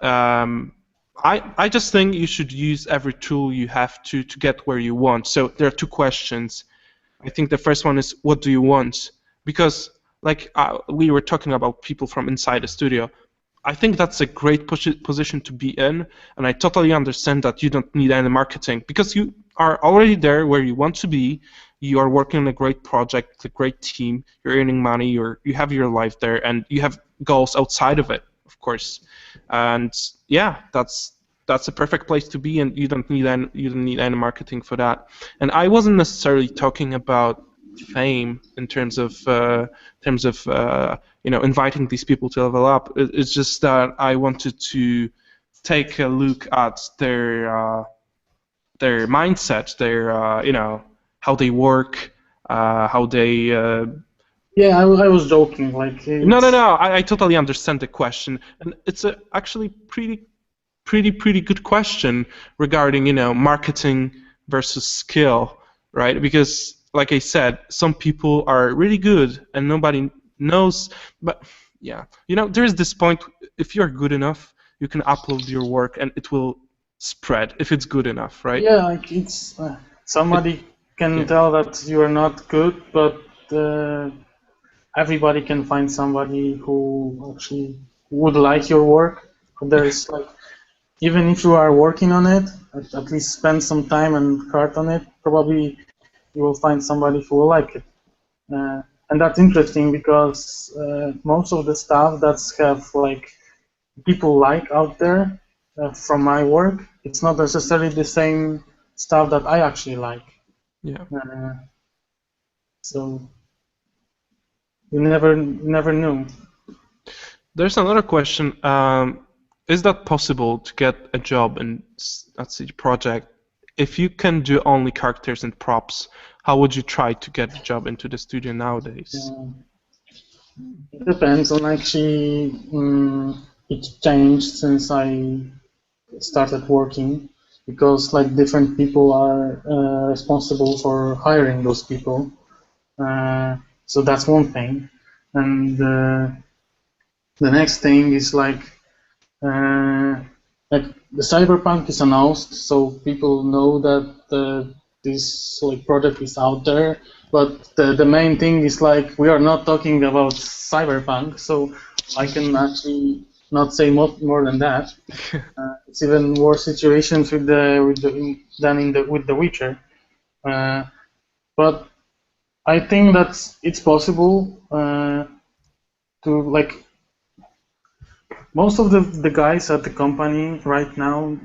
I just think you should use every tool you have to get where you want. So there are two questions. I think the first one is, what do you want? Because we were talking about people from inside the studio. I think that's a great position to be in, and I totally understand that you don't need any marketing because you are already there where you want to be. You are working on a great project, a great team. You're earning money. You have your life there, and you have goals outside of it, of course. And yeah, that's a perfect place to be, and you don't need any marketing for that. And I wasn't necessarily talking about fame in terms of inviting these people to level up. It's just that I wanted to take a look at their mindset, their how they work, how they. Yeah, I was joking. Like. No. I totally understand the question, and it's actually pretty good question regarding marketing versus skill, right? Because like I said, some people are really good and nobody knows. But yeah, there is this point. If you're good enough, you can upload your work and it will spread if it's good enough, right? Yeah, like it's somebody can tell that you are not good, but everybody can find somebody who actually would like your work. There's like, even if you are working on it, at least spend some time and heart on it, probably you will find somebody who will like it. And that's interesting because most of the stuff that's have like people like out there from my work, it's not necessarily the same stuff that I actually like. Yeah. So you never knew. There's another question. Is that possible to get a job at CD Projekt? If you can do only characters and props, how would you try to get a job into the studio nowadays? It depends on actually. It changed since I started working, because like different people are responsible for hiring those people. So that's one thing, and the next thing is like the Cyberpunk is announced, so people know that this like project is out there. But the main thing is like we are not talking about Cyberpunk, so I can actually not say more than that. It's even worse situations with with The Witcher. But I think that it's possible to like. Most of the guys at the company right now,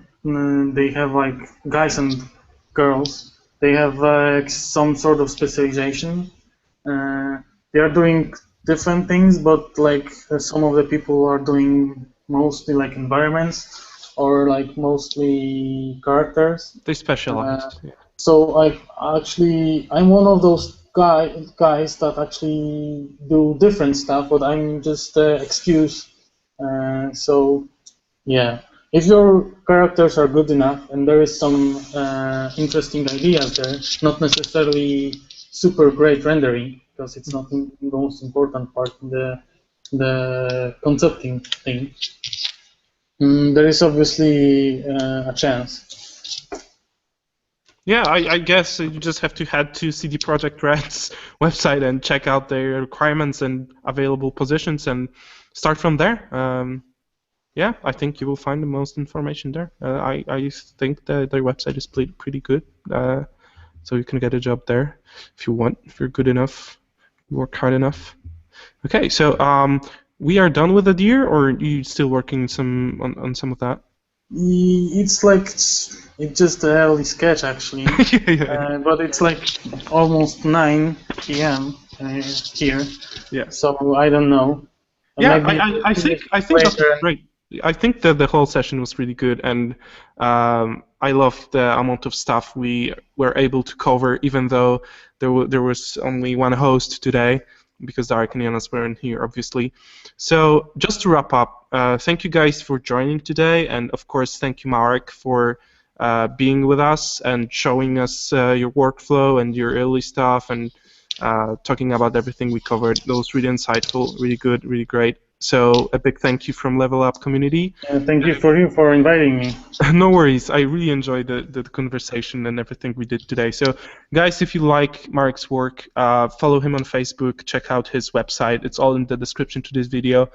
they have like guys and girls. They have some sort of specialization. They are doing different things, but like some of the people are doing mostly like environments or like mostly characters. They specialized. So I'm one of those guys that actually do different stuff, but I'm just excuse. So yeah, if your characters are good enough and there is some interesting ideas there, not necessarily super great rendering, because it's not the most important part in the concepting thing, there is obviously a chance. Yeah, I guess you just have to head to CD Projekt RED's website and check out their requirements and available positions and start from there. Yeah, I think you will find the most information there. I think that their website is pretty good, so you can get a job there if you want, if you're good enough, you work hard enough. Okay, so we are done with the deer, or are you still working on some of that? It's like it's just an early sketch actually, but it's like almost 9 p.m. Here. Yeah. So I don't know. Yeah, I think that's great. I think that the whole session was really good, and I love the amount of stuff we were able to cover, even though there was only one host today, because Darek and Jonas weren't here, obviously. So just to wrap up, thank you guys for joining today, and of course thank you, Marek, for being with us and showing us your workflow and your early stuff and talking about everything we covered. That was really insightful, really good, really great. So a big thank you from Level Up community. Thank you for inviting me. No worries. I really enjoyed the conversation and everything we did today. So guys, if you like Marek's work, follow him on Facebook, check out his website. It's all in the description to this video.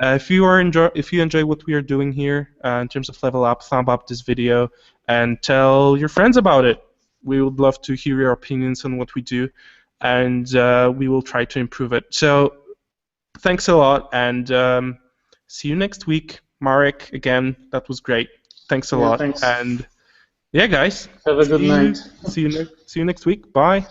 If you enjoy what we are doing here in terms of Level Up, thumb up this video and tell your friends about it. We would love to hear your opinions on what we do, and we will try to improve it. So thanks a lot, and see you next week. Marek, again, that was great. Thanks a lot. Thanks. And yeah, guys. Have a good night. See you next week. Bye.